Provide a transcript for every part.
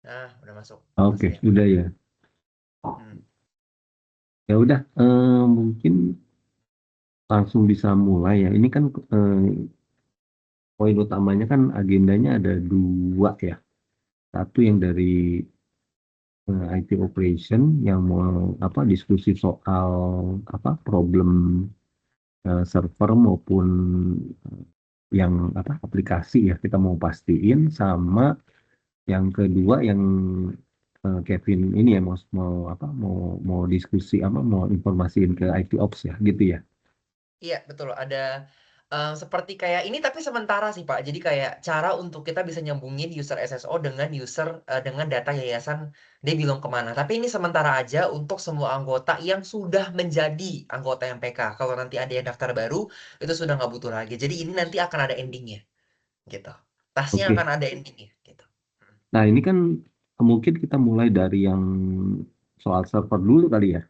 Nah, udah masuk Mas Oke, Rian. udah ya. Hmm. Ya udah, mungkin langsung bisa mulai ya. Ini kan poin utamanya kan agendanya ada dua ya. Satu yang dari IT operation yang mau apa diskusi soal apa problem server maupun yang apa aplikasi ya kita mau pastiin sama yang kedua yang Kevin ini ya mau apa mau diskusi apa mau informasiin ke IT Ops ya gitu ya. Iya, betul. Ada seperti kayak ini tapi sementara sih, Pak. Jadi kayak cara untuk kita bisa nyambungin user SSO dengan user dengan data yayasan dia belum kemana. Tapi ini sementara aja untuk semua anggota yang sudah menjadi anggota MPK. Kalau nanti ada yang daftar baru, itu sudah nggak butuh lagi. Jadi ini nanti akan ada endingnya, gitu. Tasnya Oke. akan ada endingnya, gitu. Hmm. Nah, ini kan mungkin kita mulai dari yang soal server dulu kali ya.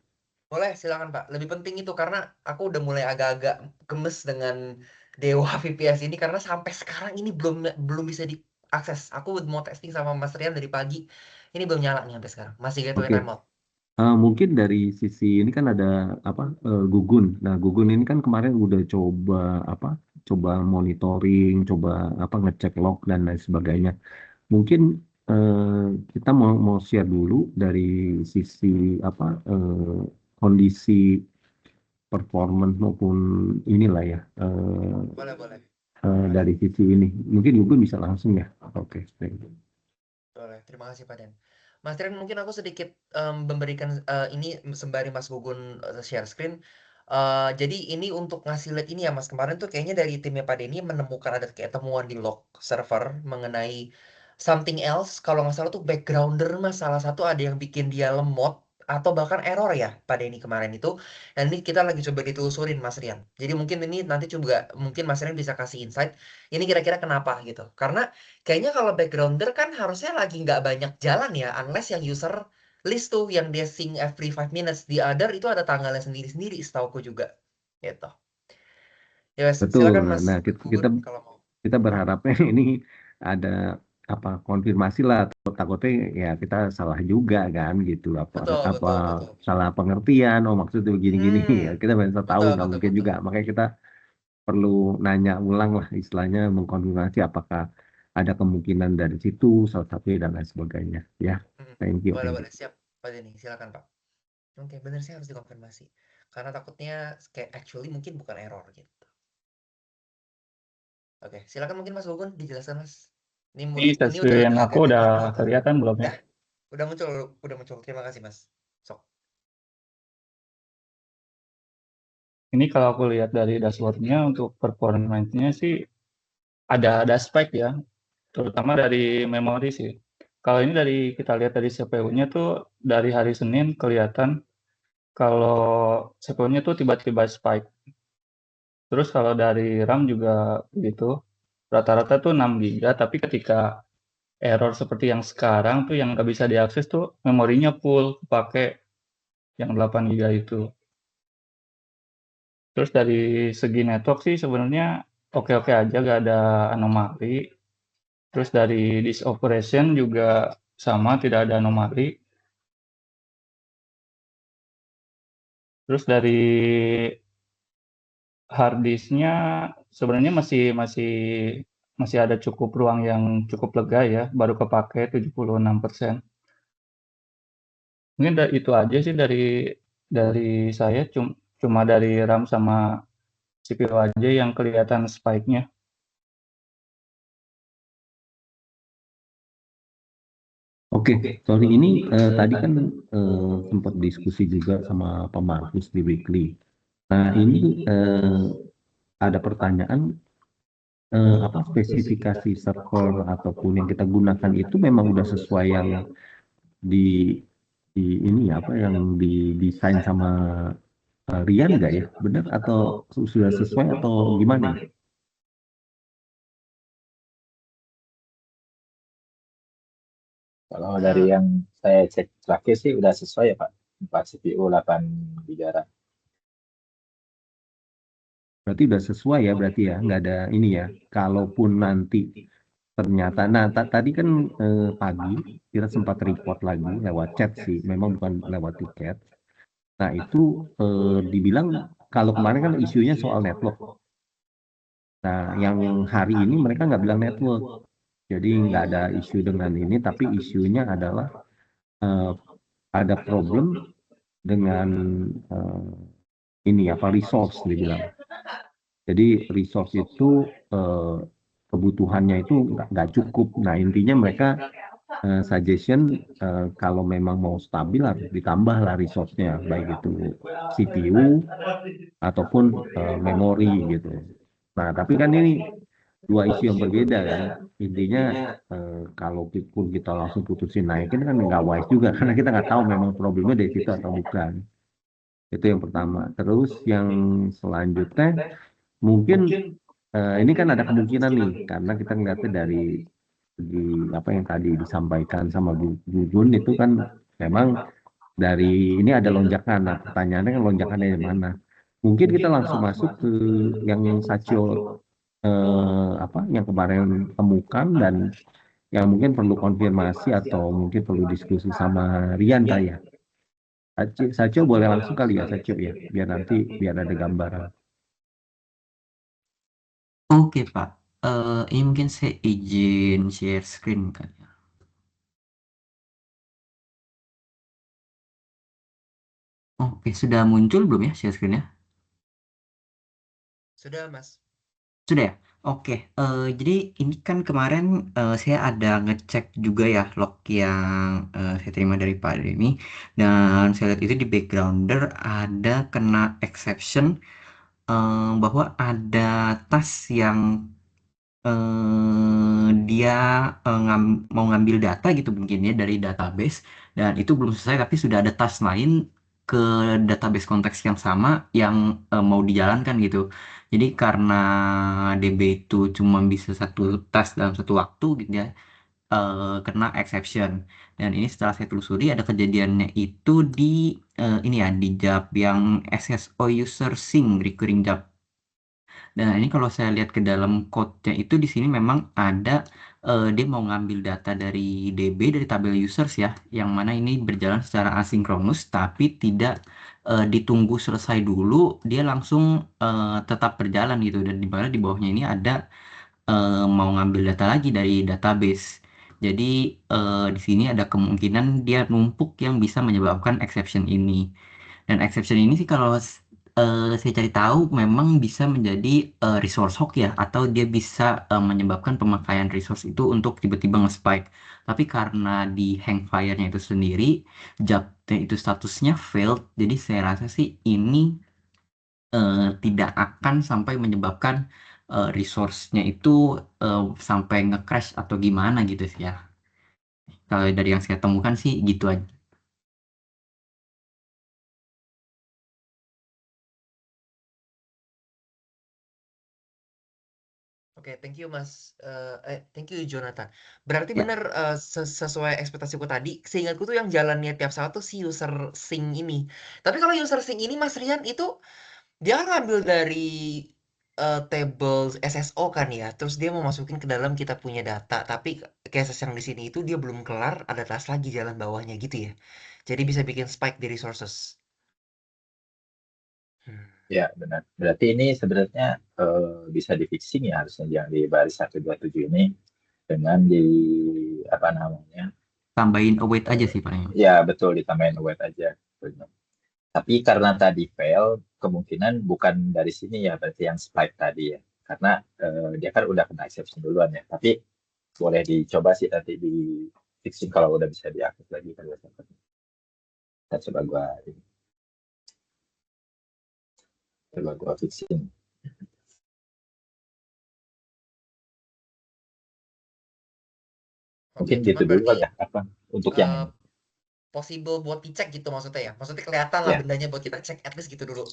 Boleh, silakan Pak. Lebih penting itu karena aku udah mulai agak-agak gemes dengan Dewa VPS ini karena sampai sekarang ini belum belum bisa diakses. Aku mau testing sama Mas Rian dari pagi. Ini belum nyala nih sampai sekarang. Masih gateway Oke. timeout. Mungkin dari sisi ini kan ada apa Gugun. Nah, Gugun ini kan kemarin udah coba apa coba monitoring, coba apa ngecek log dan lain sebagainya. Mungkin kita mau share dulu dari sisi apa kondisi performance maupun inilah ya Boleh, boleh. dari sisi ini. Mungkin Gugun bisa langsung ya. Oke, thank you. Boleh. Terima kasih Pak Den. Mas Rian mungkin aku sedikit memberikan ini sembari Mas Gugun share screen. Jadi ini untuk ngasih lihat ini ya Mas. Kemarin tuh kayaknya dari timnya Pak Denny menemukan ada kayak temuan di log server mengenai something else. Kalau nggak salah tuh backgrounder Mas. Salah satu ada yang bikin dia lemot atau bahkan error ya Pak Denny kemarin itu. Dan ini kita lagi coba ditelusurin Mas Rian. Jadi mungkin ini nanti juga mungkin Mas Rian bisa kasih insight. Ini kira-kira kenapa gitu. Karena kayaknya kalau backgrounder kan harusnya lagi nggak banyak jalan ya, unless yang user list tuh yang dia sync every 5 minutes. Di other itu ada tanggalnya sendiri-sendiri, setauku juga. Gitu. Ya, Mas, Betul. silakan Mas Nah, kita Gugun kalau mau. kita berharapnya ini ada apa konfirmasi lah takutnya ya kita salah juga kan gitu apa Betul, apa betul, betul. salah pengertian oh maksudnya begini-gini ya Hmm, kita bisa tahu betul, nggak betul, mungkin betul. juga makanya kita perlu nanya ulang lah istilahnya mengkonfirmasi apakah ada kemungkinan dari situ salah satu dan lain sebagainya ya Hmm, thank you boleh, thank you boleh. Siap, Pak Denny. Silakan, Pak. Oke, bener sih harus dikonfirmasi. Karena takutnya kayak actually mungkin bukan error gitu. Oke, silakan mungkin Mas Gugun dijelaskan, Mas. Ini Ini udah stasiun aku agak udah deep dulu tuh. kelihatan belum ya? Dah, udah muncul, udah muncul. Terima kasih, Mas. Sok. Ini kalau aku lihat dari dashboardnya untuk performance-nya sih ada spike ya, terutama dari memori sih. Kalau ini dari kita lihat dari CPU-nya tuh dari hari Senin kelihatan kalau CPU-nya tuh tiba-tiba spike. Terus kalau dari RAM juga begitu. Rata-rata tuh 6 GB, tapi ketika error seperti yang sekarang tuh yang nggak bisa diakses tuh memorinya full, pakai yang 8 GB itu. Terus dari segi network sih sebenarnya oke-oke aja, gak ada anomali. Terus dari disk operation juga sama, tidak ada anomali. Terus dari hard disknya sebenarnya masih masih masih ada cukup ruang yang cukup lega ya, baru kepake 76%. Mungkin itu aja sih dari saya, cuma dari RAM sama CPU aja yang kelihatan spike-nya. oke sorry ini tadi kan sempat diskusi juga sama Pak Markus di Weekly. Nah, ini ada pertanyaan apa spesifikasi server ataupun yang kita gunakan itu memang udah sesuai yang di di ini ya, apa yang didesain sama Rian nggak ya? Benar atau sudah sesuai atau gimana ya? Kalau dari Eh, yang saya cek terakhir sih udah sesuai ya Pak. 4 CPU 8 GB RAM. Berarti udah sesuai ya berarti ya, nggak ada ini ya. Kalaupun nanti ternyata, nah tadi kan pagi kita sempat report lagi lewat chat sih, memang bukan lewat tiket. Nah itu dibilang kalau kemarin kan isunya soal network. Nah yang hari ini mereka nggak bilang network, jadi nggak ada isu dengan ini, tapi isunya adalah eh, ada problem dengan eh, ini apa resource dibilang. Jadi resource itu kebutuhannya itu nggak cukup. Nah intinya mereka suggestion kalau memang mau stabil harus ditambah lah resource-nya, baik itu CPU ataupun memori gitu. Nah tapi kan ini dua isu yang berbeda kan. Intinya kalau pun kita langsung putusin naikin kan nggak wise juga karena kita nggak tahu memang problemnya dari situ atau bukan. Itu yang pertama. Terus yang selanjutnya mungkin ini kan ada kemungkinan nih karena kita ngeliatnya dari segi apa yang tadi disampaikan sama Bu Gun itu kan memang dari ini ada lonjakan. Nah, pertanyaannya kan lonjakannya dari mana? Mungkin kita langsung masuk ke yang Sacio apa yang kemarin temukan dan yang mungkin perlu konfirmasi atau mungkin perlu diskusi sama Rian kali ya. Sacio boleh langsung kali ya Sacio ya, biar ada gambaran. Oke, Pak. Ini mungkin saya izin share screen kan ya. Oke, sudah muncul belum ya share screen-nya? Sudah, Mas. Sudah ya? Oke, jadi ini kan kemarin saya ada ngecek juga ya log yang saya terima dari Pak Denny, dan saya lihat itu di backgrounder ada kena exception bahwa ada tas yang dia mau ngambil data gitu mungkin ya dari database, dan itu belum selesai tapi sudah ada task lain ke database konteks yang sama yang mau dijalankan gitu. Jadi karena DB itu cuma bisa satu task dalam satu waktu gitu ya, kena exception. Dan ini setelah saya telusuri ada kejadiannya itu di ini ya di job yang SSO user sync recurring job. Dan ini kalau saya lihat ke dalam code-nya itu di sini memang ada dia mau ngambil data dari DB dari tabel users ya, yang mana ini berjalan secara asinkronus tapi tidak ditunggu selesai dulu, dia langsung tetap berjalan gitu. Dan di mana di bawahnya ini ada mau ngambil data lagi dari database. Jadi di sini ada kemungkinan dia numpuk yang bisa menyebabkan exception ini. Dan exception ini sih kalau saya cari tahu memang bisa menjadi resource hog ya, atau dia bisa menyebabkan pemakaian resource itu untuk tiba-tiba nge-spike. Tapi karena di Hangfire-nya itu sendiri, jobnya itu statusnya failed, jadi saya rasa sih ini tidak akan sampai menyebabkan resource-nya itu sampai nge-crash atau gimana gitu sih ya. Kalau dari yang saya temukan sih gitu aja. Oke, thank you Mas. Thank you Jonathan. Berarti Ya, benar sesuai ekspektasiku tadi. Seingatku tuh yang jalannya tiap saat tuh si user sync ini. Tapi kalau user sync ini Mas Rian itu dia ngambil dari table SSO kan ya. Terus dia mau masukin ke dalam kita punya data. Tapi cases yang di sini itu dia belum kelar, ada task lagi jalan bawahnya gitu ya. Jadi bisa bikin spike di resources. Hmm. Ya, benar. Berarti ini sebenarnya bisa di fixing ya harusnya yang di baris 127 ini dengan di apa namanya? tambahin await aja sih paling. Ya, betul ditambahin await aja. Tapi karena tadi fail, kemungkinan bukan dari sini ya, berarti yang spike tadi ya. Karena dia kan udah kena exception duluan ya. Tapi boleh dicoba sih nanti di fixing kalau udah bisa diaktif lagi kan. Kita coba gua fixing. Oke, Mungkin cuman gitu dulu berarti kali ya, apa untuk yang ini. possible buat dicek gitu maksudnya ya. Maksudnya kelihatan lah Ya, bendanya buat kita cek at least gitu dulu.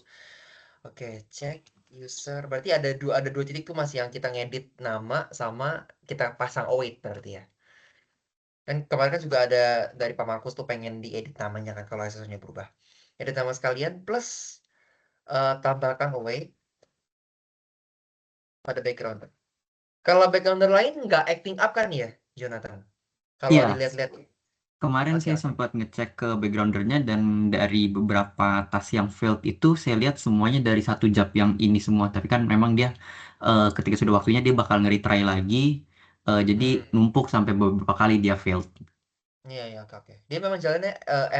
Oke, cek user. Berarti ada dua titik tuh Mas yang kita ngedit nama sama kita pasang await berarti ya. Dan kemarin kan juga ada dari Pak Markus tuh pengen diedit namanya kan kalau SSO-nya berubah. Edit nama sekalian plus tambahkan await pada background. Kalau backgrounder lain nggak acting up kan ya, Jonathan? Kalau Iya, dilihat-lihat. kemarin Oke, saya oke. sempat ngecek ke backgroundernya dan dari beberapa tas yang failed itu saya lihat semuanya dari satu job yang ini semua. Tapi kan memang dia ketika sudah waktunya dia bakal nge-retry lagi. Jadi Hmm. numpuk sampai beberapa kali dia failed. Iya, iya, oke, oke. Dia memang jalannya,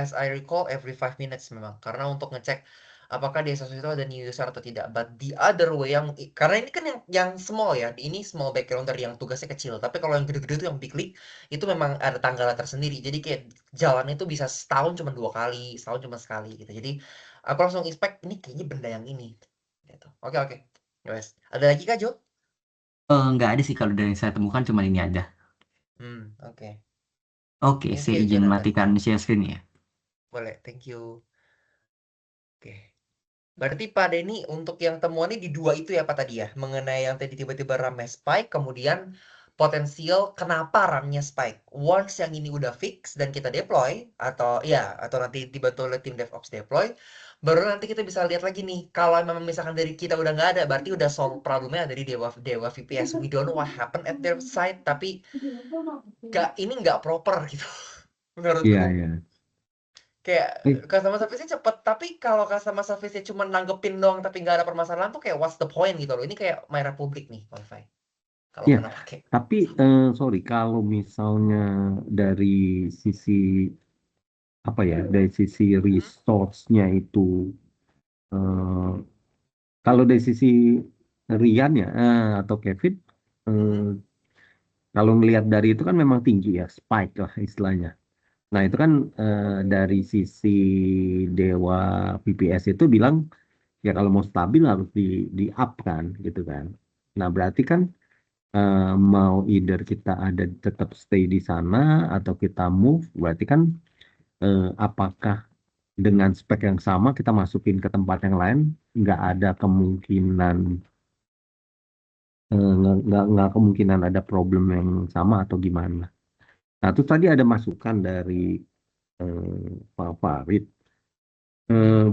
as I recall, every 5 minutes memang. Karena untuk ngecek apakah di Asus itu ada new user atau tidak. But the other way karena ini kan yang small ya, ini small backgrounder yang tugasnya kecil. Tapi kalau yang gede-gede itu yang big league, itu memang ada tanggalnya tersendiri. Jadi kayak jalan itu bisa setahun cuma 2 kali, setahun cuma sekali gitu. Jadi aku langsung expect ini kayaknya benda yang ini. Gitu. Oke, oke. Guys, ada lagi Kak Jo? Nggak ada sih kalau dari yang saya temukan cuma ini aja. Oke. Oke, Thank saya you, izin Jonathan. matikan share screen ya. Boleh, thank you. Oke. Berarti Pak Denny untuk yang temuannya di dua itu ya Pak tadi ya, mengenai yang tadi tiba-tiba RAM-nya spike, kemudian potensial kenapa RAM-nya spike. Once yang ini udah fix dan kita deploy, atau nanti dibantu oleh tim DevOps deploy, baru nanti kita bisa lihat lagi nih, kalau memang misalkan dari kita udah nggak ada, berarti udah solve problemnya dari Dewa VPS. We don't know what happened at their site, tapi ini nggak proper gitu, Iya, menurutku. iya. Kayak Eh, customer service-nya cepet, tapi kalau customer service-nya cuma nanggepin doang tapi nggak ada permasalahan tuh kayak what's the point gitu loh. Ini kayak My Republic nih wifi. Kalau ya, pernah pakai. tapi sorry kalau misalnya dari sisi apa ya, dari sisi Hmm? resource-nya itu eh, kalau dari sisi Rian ya atau Kevin eh, Hmm? kalau melihat dari itu kan memang tinggi ya, spike lah istilahnya. Nah, itu kan dari sisi Dewa VPS itu bilang ya kalau mau stabil harus di up kan gitu kan. Nah, berarti kan mau either kita ada tetap stay di sana atau kita move, berarti kan apakah dengan spek yang sama kita masukin ke tempat yang lain nggak ada kemungkinan nggak kemungkinan ada problem yang sama atau gimana. Nah, itu tadi ada masukan dari Pak Farid.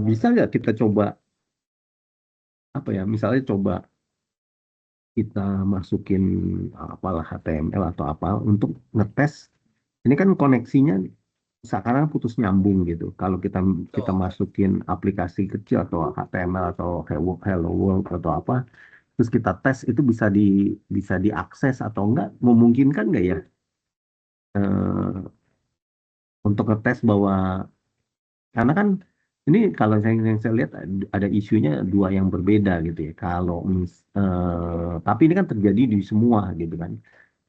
Bisa nggak kita coba apa ya? Misalnya coba kita masukin apalah HTML atau apa untuk ngetes. Ini kan koneksinya sekarang putus nyambung gitu. Kalau kita Betul. masukin aplikasi kecil atau HTML atau Hello World atau apa, terus kita tes itu bisa diakses atau enggak? Memungkinkan nggak ya untuk ngetes bahwa karena kan ini kalau yang saya lihat ada isunya dua yang berbeda gitu ya. Tapi ini kan terjadi di semua gitu kan,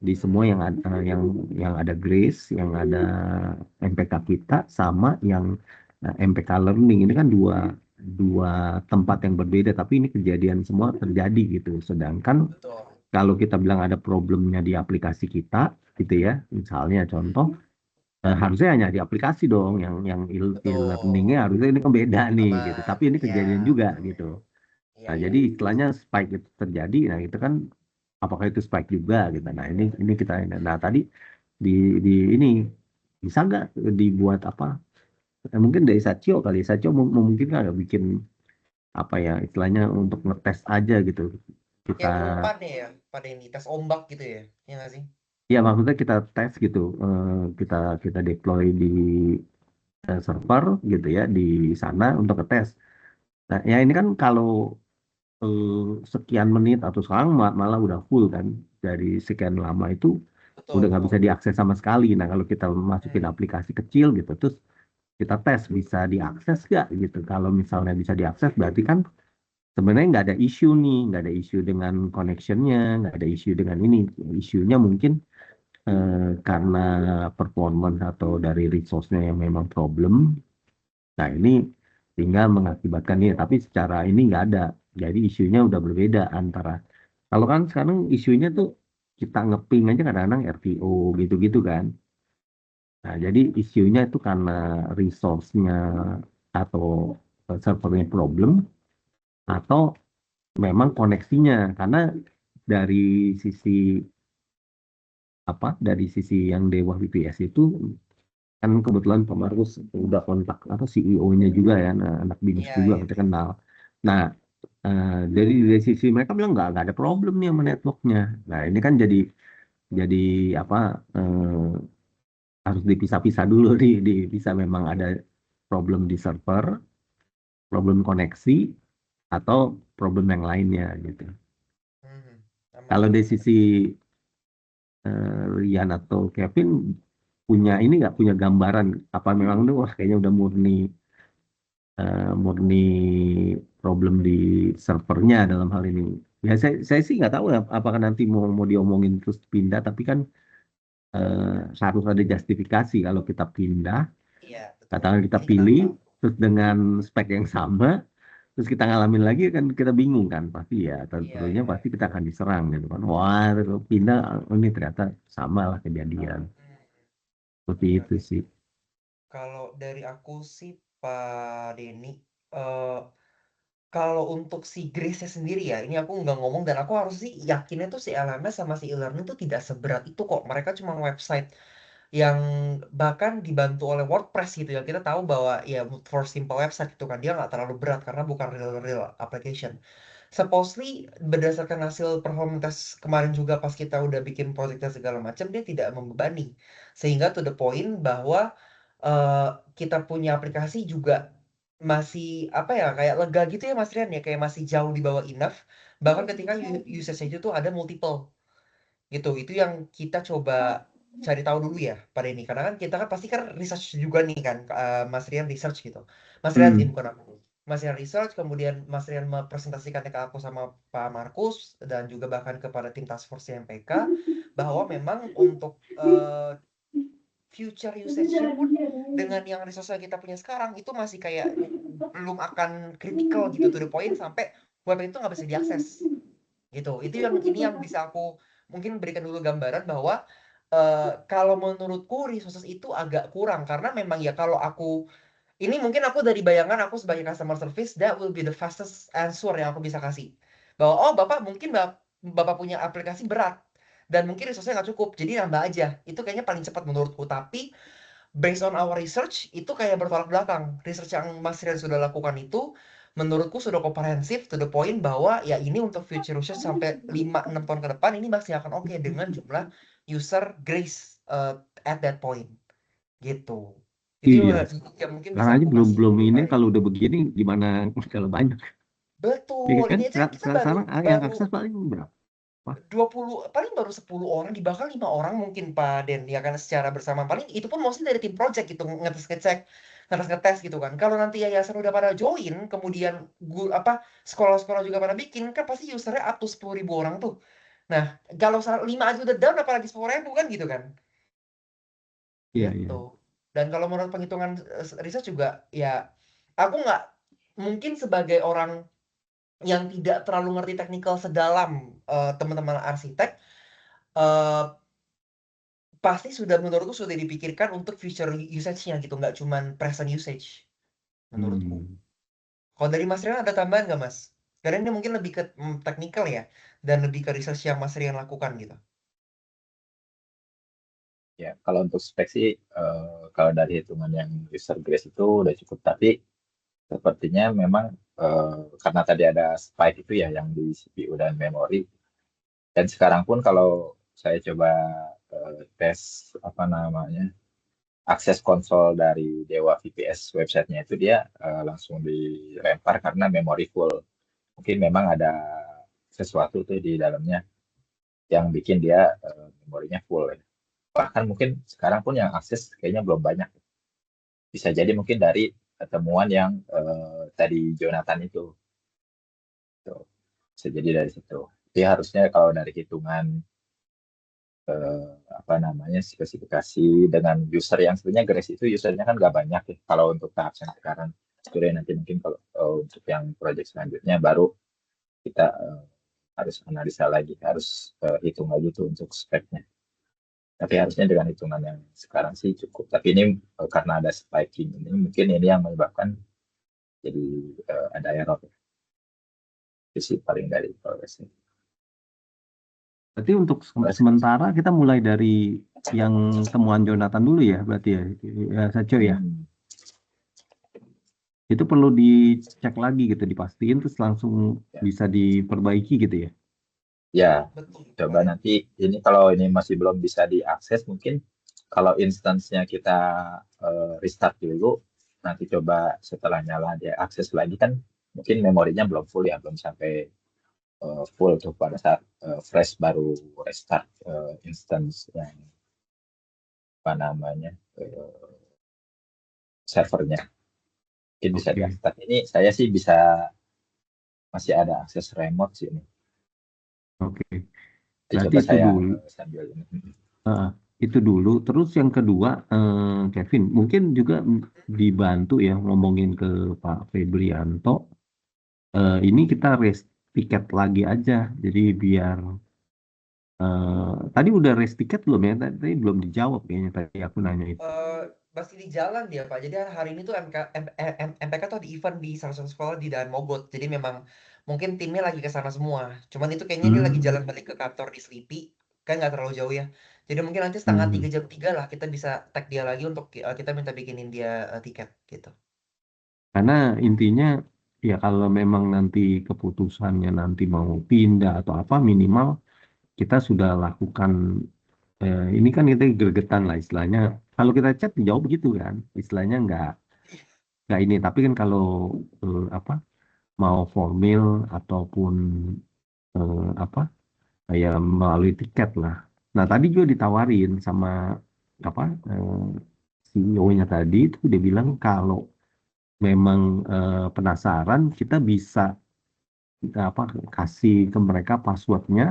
di semua Hmm. yang ada Grace, yang ada MPK kita sama yang MPK Learning ini kan dua dua tempat yang berbeda, tapi ini kejadian semua terjadi gitu. Sedangkan Betul. kalau kita bilang ada problemnya di aplikasi kita gitu ya, misalnya Hmm. contoh harusnya hanya di aplikasi dong yang e-learningnya Betul. harusnya ini kan beda nih gitu, Aman. tapi ini Ya, kejadian juga betul. gitu. Iya, Nah, iya. jadi istilahnya spike itu terjadi, nah itu kan apakah itu spike juga gitu. Nah, ini kita nah tadi di di ini bisa nggak dibuat apa? Mungkin dari Satyo kali. Satyo mungkin nggak bikin apa ya istilahnya untuk ngetes aja gitu. Kita Kayak umpan ya, pada ini tes ombak gitu ya. Iya nggak sih? ya maksudnya kita tes gitu, kita deploy di server gitu ya di sana untuk ngetes. Nah, ya ini kan kalau eh, sekian menit atau sekarang malah udah full kan dari sekian lama itu Betul, udah nggak bisa betul. diakses sama sekali. Nah, kalau kita masukin Hmm. aplikasi kecil gitu, terus kita tes bisa diakses nggak gitu. Kalau misalnya bisa diakses, berarti kan sebenarnya nggak ada isu nih, nggak ada isu dengan connectionnya, nggak ada isu dengan ini. Isunya mungkin karena performance atau dari resource-nya yang memang problem. Nah, ini tinggal mengakibatkan ini, tapi secara ini nggak ada. Jadi isunya udah berbeda antara, kalau kan sekarang isunya tuh kita ngeping aja kadang-kadang RTO gitu-gitu kan. Nah, jadi isunya itu karena resource-nya atau servernya problem atau memang koneksinya. Karena dari sisi apa, dari sisi yang Dewa VPS itu kan kebetulan Pak Markus udah kontak apa CEO-nya juga ya, nah, anak binus Iya, juga iya. kita kenal. Nah, dari sisi mereka bilang nggak ada problem nih sama networknya. Nah ini kan jadi apa harus dipisah-pisah dulu bisa memang ada problem di server, problem koneksi, atau problem yang lainnya gitu. Aman. Kalau dari sisi Rian atau Kevin punya ini nggak punya gambaran apa memang itu wah kayaknya udah murni problem di servernya dalam hal ini. Ya saya sih nggak tahu ya apakah nanti mau diomongin terus pindah, tapi kan harus ada justifikasi kalau kita pindah, Iya, betul. katakan kita Ini pilih kenapa? terus dengan spek yang sama, terus kita ngalamin lagi kan kita bingung kan pasti ya, Iya, tentunya iya, pasti kita akan diserang gitu kan. Wah, kalau pindah ini ternyata sama lah kejadian. Hmm, Seperti benar. itu sih. Kalau dari aku sih, Pak Denny, eh, kalau untuk si Grace-nya sendiri ya, ini aku nggak ngomong dan aku harus sih yakinnya tuh si LMS sama si e-learning tuh tidak seberat itu kok. Mereka cuma website yang bahkan dibantu oleh WordPress gitu ya. Kita tahu bahwa ya for simple website itu kan dia nggak terlalu berat karena bukan real application. Supposedly berdasarkan hasil performance test kemarin juga pas kita udah bikin project dan segala macam dia tidak membebani. Sehingga to the point bahwa eh, kita punya aplikasi juga masih apa ya kayak lega gitu ya Mas Rian ya kayak masih jauh di bawah enough. Bahkan ketika usage itu tuh ada multiple gitu itu yang kita coba cari tahu dulu ya pada ini karena kan kita kan pasti kan research juga nih kan Mas Rian research gitu Mas Rian Hmm. bukan aku Mas Rian research kemudian Mas Rian mempresentasikannya ke aku sama Pak Markus dan juga bahkan kepada tim task force MPK bahwa memang untuk future usage-nya pun dengan yang resource yang kita punya sekarang itu masih kayak belum akan critical gitu to the point sampai web itu nggak bisa diakses gitu. Itu yang ini yang bisa aku mungkin berikan dulu gambaran bahwa kalau menurutku resources itu agak kurang karena memang ya kalau aku ini mungkin aku dari bayangan aku sebagai customer service that will be the fastest answer yang aku bisa kasih. Bahwa oh Bapak mungkin Bapak punya aplikasi berat dan mungkin resource-nya nggak cukup jadi nambah aja. Itu kayaknya paling cepat menurutku. Tapi based on our research itu kayak bertolak belakang. Research yang Mas Rian sudah lakukan itu menurutku sudah komprehensif to the point bahwa ya ini untuk future users sampai 5-6 tahun ke depan ini masih akan oke dengan jumlah user grace at that point gitu. Itu Iya, yang mungkin sekarang bisa aja aku belum kasih belum dulu ini Pak kalau ini. udah begini gimana kalau banyak. Ya Betul, kan ini aja kita baru sekarang yang baru akses paling berapa? 20 paling baru 10 orang di bahkan 5 orang mungkin Pak Den ya kan secara bersama paling itu pun mostly dari tim project gitu ngetes gitu kan kalau nanti yayasan udah pada join kemudian apa sekolah-sekolah juga pada bikin kan pasti usernya up to 10.000 orang tuh nah kalau 5 aja udah down apalagi 10.000 kan gitu kan Iya, gitu iya. dan kalau menurut penghitungan riset juga ya aku nggak mungkin sebagai orang yang tidak terlalu ngerti teknikal sedalam teman-teman arsitek eh, pasti sudah menurutku sudah dipikirkan untuk future usage-nya gitu, nggak cuman present usage menurutku. Hmm. Kalau dari Mas Rian ada tambahan nggak Mas? Karena ini mungkin lebih ke technical ya, dan lebih ke research yang Mas Rian lakukan gitu. Ya, kalau untuk spek sih, kalau dari hitungan yang user grace itu udah cukup. Tapi sepertinya memang karena tadi ada spike itu ya yang di CPU dan memori. Dan sekarang pun kalau saya coba tes apa namanya akses konsol dari Dewa VPS websitenya itu dia langsung dilempar karena memori full. Mungkin memang ada sesuatu tuh di dalamnya yang bikin dia memorinya full. Ya. Bahkan mungkin sekarang pun yang akses kayaknya belum banyak. Bisa jadi mungkin dari temuan yang tadi Jonathan itu. Tuh. Bisa jadi dari situ. Dia harusnya kalau dari hitungan apa namanya spesifikasi dengan user yang sebenarnya Grace itu usernya kan nggak banyak ya kalau untuk tahap yang sekarang. Sebenarnya nanti mungkin kalau untuk yang project selanjutnya baru kita harus analisa lagi, harus hitung lagi tuh untuk speknya. Tapi harusnya dengan hitungan yang sekarang sih cukup. Tapi ini karena ada spiking ini mungkin ini yang menyebabkan jadi ada error. Itu sih paling dari progresnya. Berarti untuk sementara kita mulai dari yang temuan Jonathan dulu ya, berarti ya, ya Saco ya. Itu perlu dicek lagi gitu, dipastiin terus langsung Ya, bisa diperbaiki gitu ya. ya, Betul, coba Paden. nanti ini kalau ini masih belum bisa diakses, mungkin kalau instance-nya kita restart dulu, nanti coba setelah nyala dia akses lagi kan mungkin memorinya belum full ya, belum sampai full tuh pada saat fresh baru restart instance yang apa namanya servernya. Mungkin bisa Oke, diakses. Tapi ini saya sih bisa masih ada akses remote sih ini. oke. Jadi Berarti coba itu saya dulu. sambil ini. Itu dulu. Terus yang kedua, Kevin, mungkin juga dibantu ya ngomongin ke Pak Febrianto. Ini kita raise tiket lagi aja. Jadi biar tadi udah raise tiket belum ya? Tadi belum dijawab kayaknya tadi aku nanya itu. Masih di jalan dia Pak. Jadi hari ini tuh MPK tuh di event di salah satu sekolah di Daan Mogot. Jadi memang mungkin timnya lagi ke sana semua. Cuman itu kayaknya dia lagi jalan Hmm, balik ke kantor di Sleepy. Kan nggak terlalu jauh ya. Jadi mungkin nanti setengah hmm. tiga jam tiga lah kita bisa tag dia lagi untuk kita minta bikinin dia tiket gitu. Karena intinya ya kalau memang nanti keputusannya nanti mau pindah atau apa minimal kita sudah lakukan ini kan kita gregetan lah istilahnya. Kalau kita chat dijawab gitu kan, istilahnya nggak ini. Tapi kan kalau apa mau formil ataupun apa kayak melalui tiket lah. Nah tadi juga ditawarin sama apa CEO-nya tadi itu dia bilang kalau memang penasaran kita bisa apa kasih ke mereka passwordnya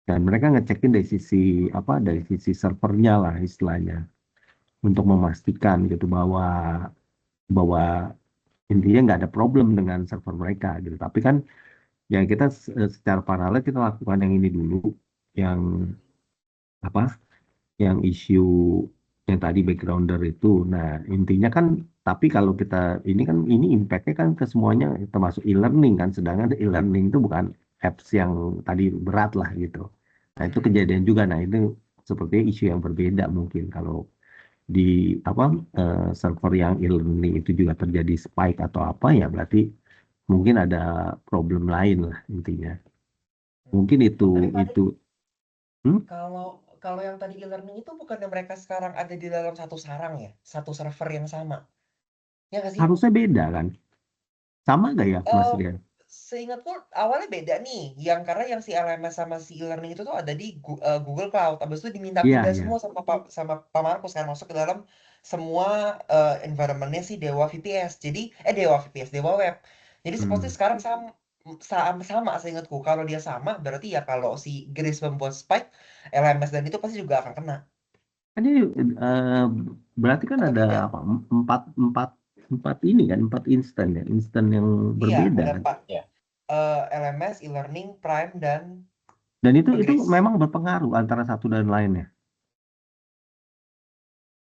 dan mereka ngecekin dari sisi apa dari sisi servernya lah istilahnya untuk memastikan gitu bahwa bahwa intinya nggak ada problem dengan server mereka gitu. Tapi kan ya kita secara paralel kita lakukan yang ini dulu, yang apa, yang isu yang tadi backgrounder itu. Nah intinya kan, tapi kalau kita ini kan ini impactnya kan ke semuanya termasuk e-learning kan, sedangkan e-learning itu bukan apps yang tadi berat lah gitu. Nah itu kejadian juga. Nah itu sepertinya isu yang berbeda mungkin kalau di apa server yang e-learning itu juga terjadi spike atau apa ya berarti mungkin ada problem lain lah intinya. Mungkin Tapi Pak, itu hmm? kalau kalau yang tadi e-learning itu bukannya mereka sekarang ada di dalam satu sarang ya, satu server yang sama, ya nggak sih? Harusnya beda kan? Sama nggak ya Mas Eh, Rian? Seingatku awalnya beda nih, yang karena yang si LMS sama si e-learning itu tuh ada di Google Cloud. Habis itu diminta Iya pindah iya. semua sama Pak Markus kan masuk ke dalam semua environmentnya si Dewa VPS. Jadi Dewa VPS, Dewa Web. Jadi seperti Hmm. sekarang sama seingatku. Kalau dia sama, berarti ya kalau si Grace membuat spike, LMS dan itu pasti juga akan kena. Ini eh, berarti kan Atau ada beda? apa empat empat empat ini kan empat instan ya instan yang Iya, berbeda ada kan. Pak. Ya, LMS, e-learning, Prime, dan Dan itu Grace. memang berpengaruh antara satu dan lainnya.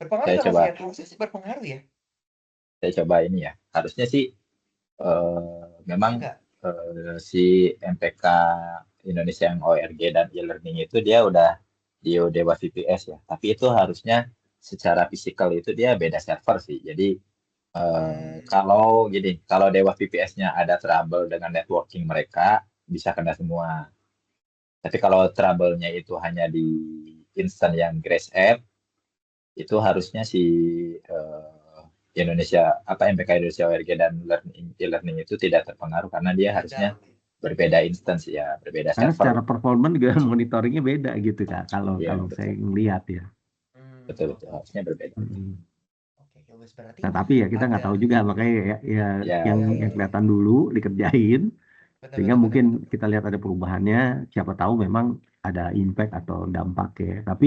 Berpengaruh saya nggak Mas coba Rian? Harusnya sih berpengaruh ya? saya coba ini ya. Harusnya sih memang Ya nggak? si MPK Indonesia yang ORG dan e-learning itu dia udah di Dewa VPS ya. Tapi itu harusnya secara fisikal itu dia beda server sih. Jadi Hmm. kalau gini, kalau Dewa VPS-nya ada trouble dengan networking mereka, bisa kena semua. Tapi kalau trouble-nya itu hanya di instan yang Grace App, itu harusnya si Indonesia apa MPK Indonesia ORG dan e-learning itu tidak terpengaruh karena dia harusnya Beda. berbeda instansi ya, berbeda Karena server secara lah. performa juga monitoringnya beda gitu Kak. Kalau Iya, kalau saya betul. ngelihat ya. Betul, betul. Oke, oke. Harusnya berbeda. Mm-mm. Oke, ya wes berarti Nah tapi ya kita nggak ada. tahu juga makanya ya Ya, yang Ya, yang ya, ya. kelihatan dulu dikerjain Benar, sehingga benar, benar, mungkin benar, benar. kita lihat ada perubahannya. Siapa tahu memang ada impact atau dampak ya. Tapi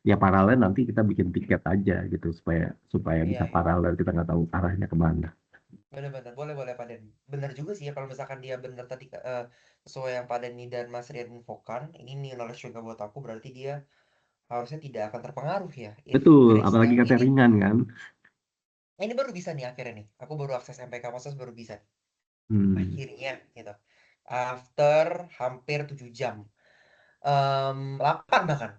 ya paralel nanti kita bikin tiket aja gitu supaya supaya Iya, bisa iya. paralel kita nggak tahu arahnya kemana. Benar, benar. Boleh, boleh, Pak Den. Benar juga sih ya kalau misalkan dia benar tadi sesuai yang Pak Denny dan Mas Rian infokan, ini new knowledge juga buat aku berarti dia harusnya tidak akan terpengaruh ya. If Betul, Grace apalagi App kata ringan kan. ini baru bisa nih akhirnya nih. Aku baru akses MPK Masters baru bisa. Hmm. Akhirnya gitu. After hampir 7 jam. 8 bahkan.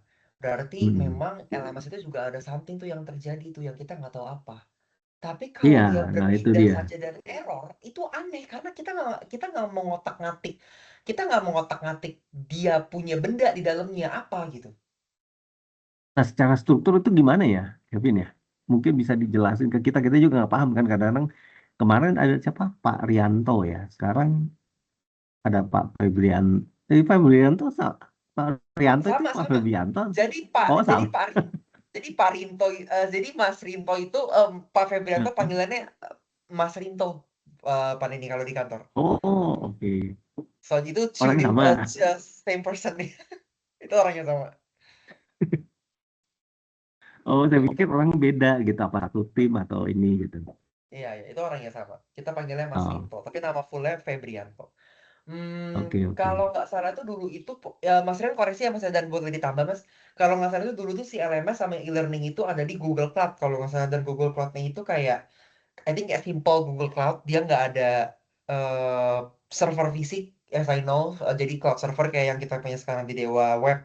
Berarti Hmm. memang LMS itu juga ada something tuh yang terjadi tuh yang kita nggak tahu apa. Tapi Iya, kalau dia nah itu berpindah dia. saja dan error, itu aneh karena kita nggak mengotak-ngatik dia punya benda di dalamnya apa gitu. Nah, secara struktur itu gimana ya, Kevin ya? Mungkin bisa dijelasin ke kita. Kita juga nggak paham kan. Kadang-kadang kemarin ada siapa? Pak Rianto ya. Sekarang ada Pak Febrian. Febrianto Pak Rianto itu Pak Sama-sama. Febrianto. Jadi Pak Oh, jadi sama. Pak Rin- jadi Pak Rinto jadi Mas Rinto itu Pak Febrianto panggilannya Mas Rinto Pak ini kalau di kantor. Oh, oke. So itu Orangnya sama. same person nih. Itu orangnya sama. Oh, saya pikir orang beda gitu. Apa satu tim atau ini gitu. Iya, ya, itu orangnya sama. Kita panggilnya Mas Oh, Rinto, tapi nama fullnya Febrianto. oke, oke. Kalau nggak salah tuh dulu itu ya Mas Rian koreksi ya Mas ya, dan boleh ditambah Mas. Kalau nggak salah itu dulu tuh si LMS sama e-learning itu ada di Google Cloud kalau nggak salah, dan Google Cloud-nya itu kayak I think kayak simple Google Cloud, dia nggak ada eh, server fisik as I know. Jadi cloud server kayak yang kita punya sekarang di Dewa Web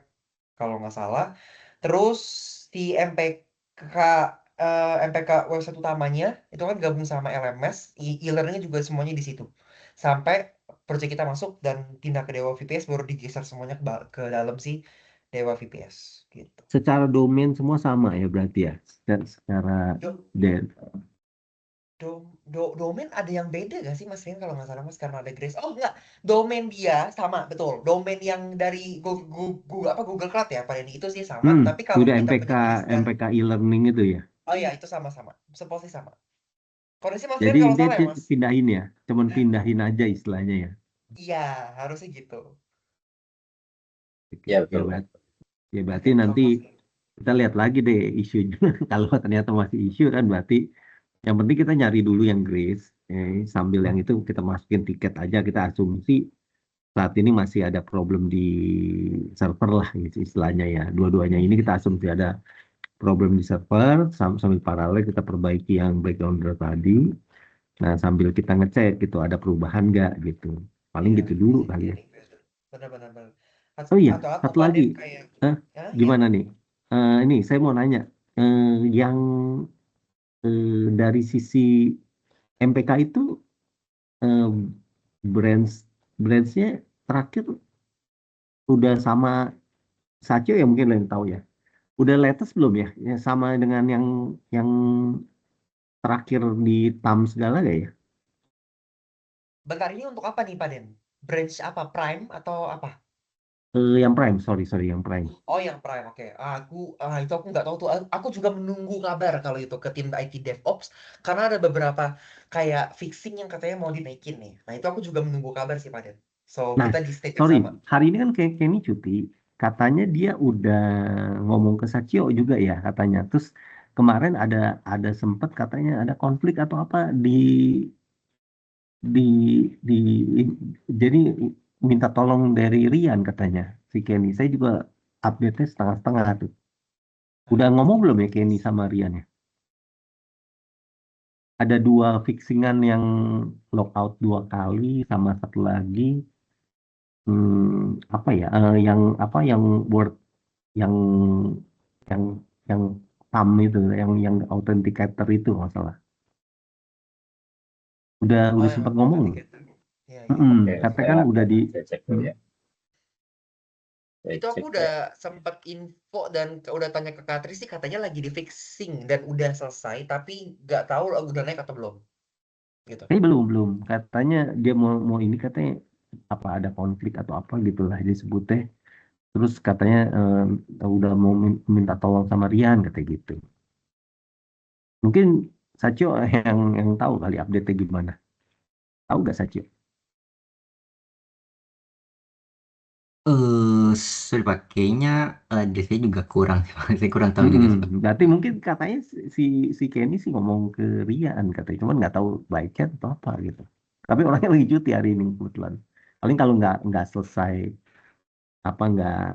kalau nggak salah. Terus si MPK website utamanya itu kan gabung sama LMS, e-learningnya juga semuanya di situ. Sampai project kita masuk dan pindah ke Dewa VPS baru digeser semuanya ke dalam si Dewa VPS gitu. Secara domain semua sama ya berarti ya. Secara Do- dan domain ada yang beda gak sih Mas Rian kalau nggak salah Mas, karena ada Grace. Oh enggak, domain dia sama betul. Domain yang dari Google Cloud ya Pak Denny itu sih sama. Tapi kalau udah kita MPK punya instance, MPK e-learning itu ya. oh iya itu sama-sama, supposed sama. Koreksi Mas Rian Jadi kalau dia salah ya Mas. pindahin ya, cuman pindahin aja istilahnya ya. Iya harusnya gitu. Oke, Ya ya betul. berarti, ya berarti nanti Suppose. kita lihat lagi deh isunya. Kalau ternyata masih isu kan berarti yang penting kita nyari dulu yang Grace. Sambil yang itu kita masukin tiket aja, kita asumsi saat ini masih ada problem di server lah gitu istilahnya ya. Dua-duanya ini kita asumsi ada problem di server, sambil paralel kita perbaiki yang backgrounder tadi. Nah, sambil kita ngecek gitu ada perubahan nggak gitu. Paling Iya, gitu dulu si kali ya. Kenny benar-benar. Oh iya, Atau satu Pak lagi. Den kayak, Eh, iya. Gimana nih? Ini saya mau nanya. Yang dari sisi MPK itu eh, branch branchnya terakhir udah sama Sacio ya mungkin yang tahu ya. Udah latest belum ya? Ya sama dengan yang terakhir di TAM segala gak ya? Bentar ini untuk apa nih Pak Den? Branch apa? Prime atau apa? Yang Prime, sorry yang Prime. Oh yang Prime, oke. Itu aku nggak tahu tuh. Aku juga menunggu kabar kalau itu ke tim IT DevOps karena ada beberapa kayak fixing yang katanya mau dinaikin nih. Nah itu aku juga menunggu kabar sih Pak Den. So Nah, kita di stage yang sorry, sama. hari ini kan Kenny cuti. Katanya dia udah ngomong ke Sacio juga ya katanya. Terus kemarin ada sempat katanya ada konflik atau apa di jadi minta tolong dari Rian katanya si Kenny. Saya juga update-nya setengah-setengah tuh. Udah ngomong belum ya Kenny sama Rian ya? Ada dua fixingan yang lockout 2 kali sama satu lagi apa ya? Yang word yang yang yang PAM itu, yang authenticator itu nggak salah. Oh Udah yang sempat ngomong. authenticator. Iya iya. Oke, Katanya saya kan udah akan di saya cek dulu ya. Saya Itu aku cek udah ya. sempat info dan udah tanya ke Katri sih katanya lagi di fixing dan udah selesai tapi nggak tahu udah naik atau belum gitu. belum katanya dia mau mau ini katanya apa ada konflik atau apa gitulah disebutnya. Terus katanya udah mau minta tolong sama Rian katanya gitu. Mungkin Sacio yang tahu kali update-nya gimana. Tahu nggak Sacio? Sorry Pak, kayaknya saya juga kurang sih Pak. Saya kurang tahu juga sih Pak. Berarti mungkin katanya si si Kenny sih ngomong ke Rian katanya, cuman nggak tahu by chat atau apa gitu. Tapi orangnya lagi cuti hari ini kebetulan. Paling kalau nggak selesai apa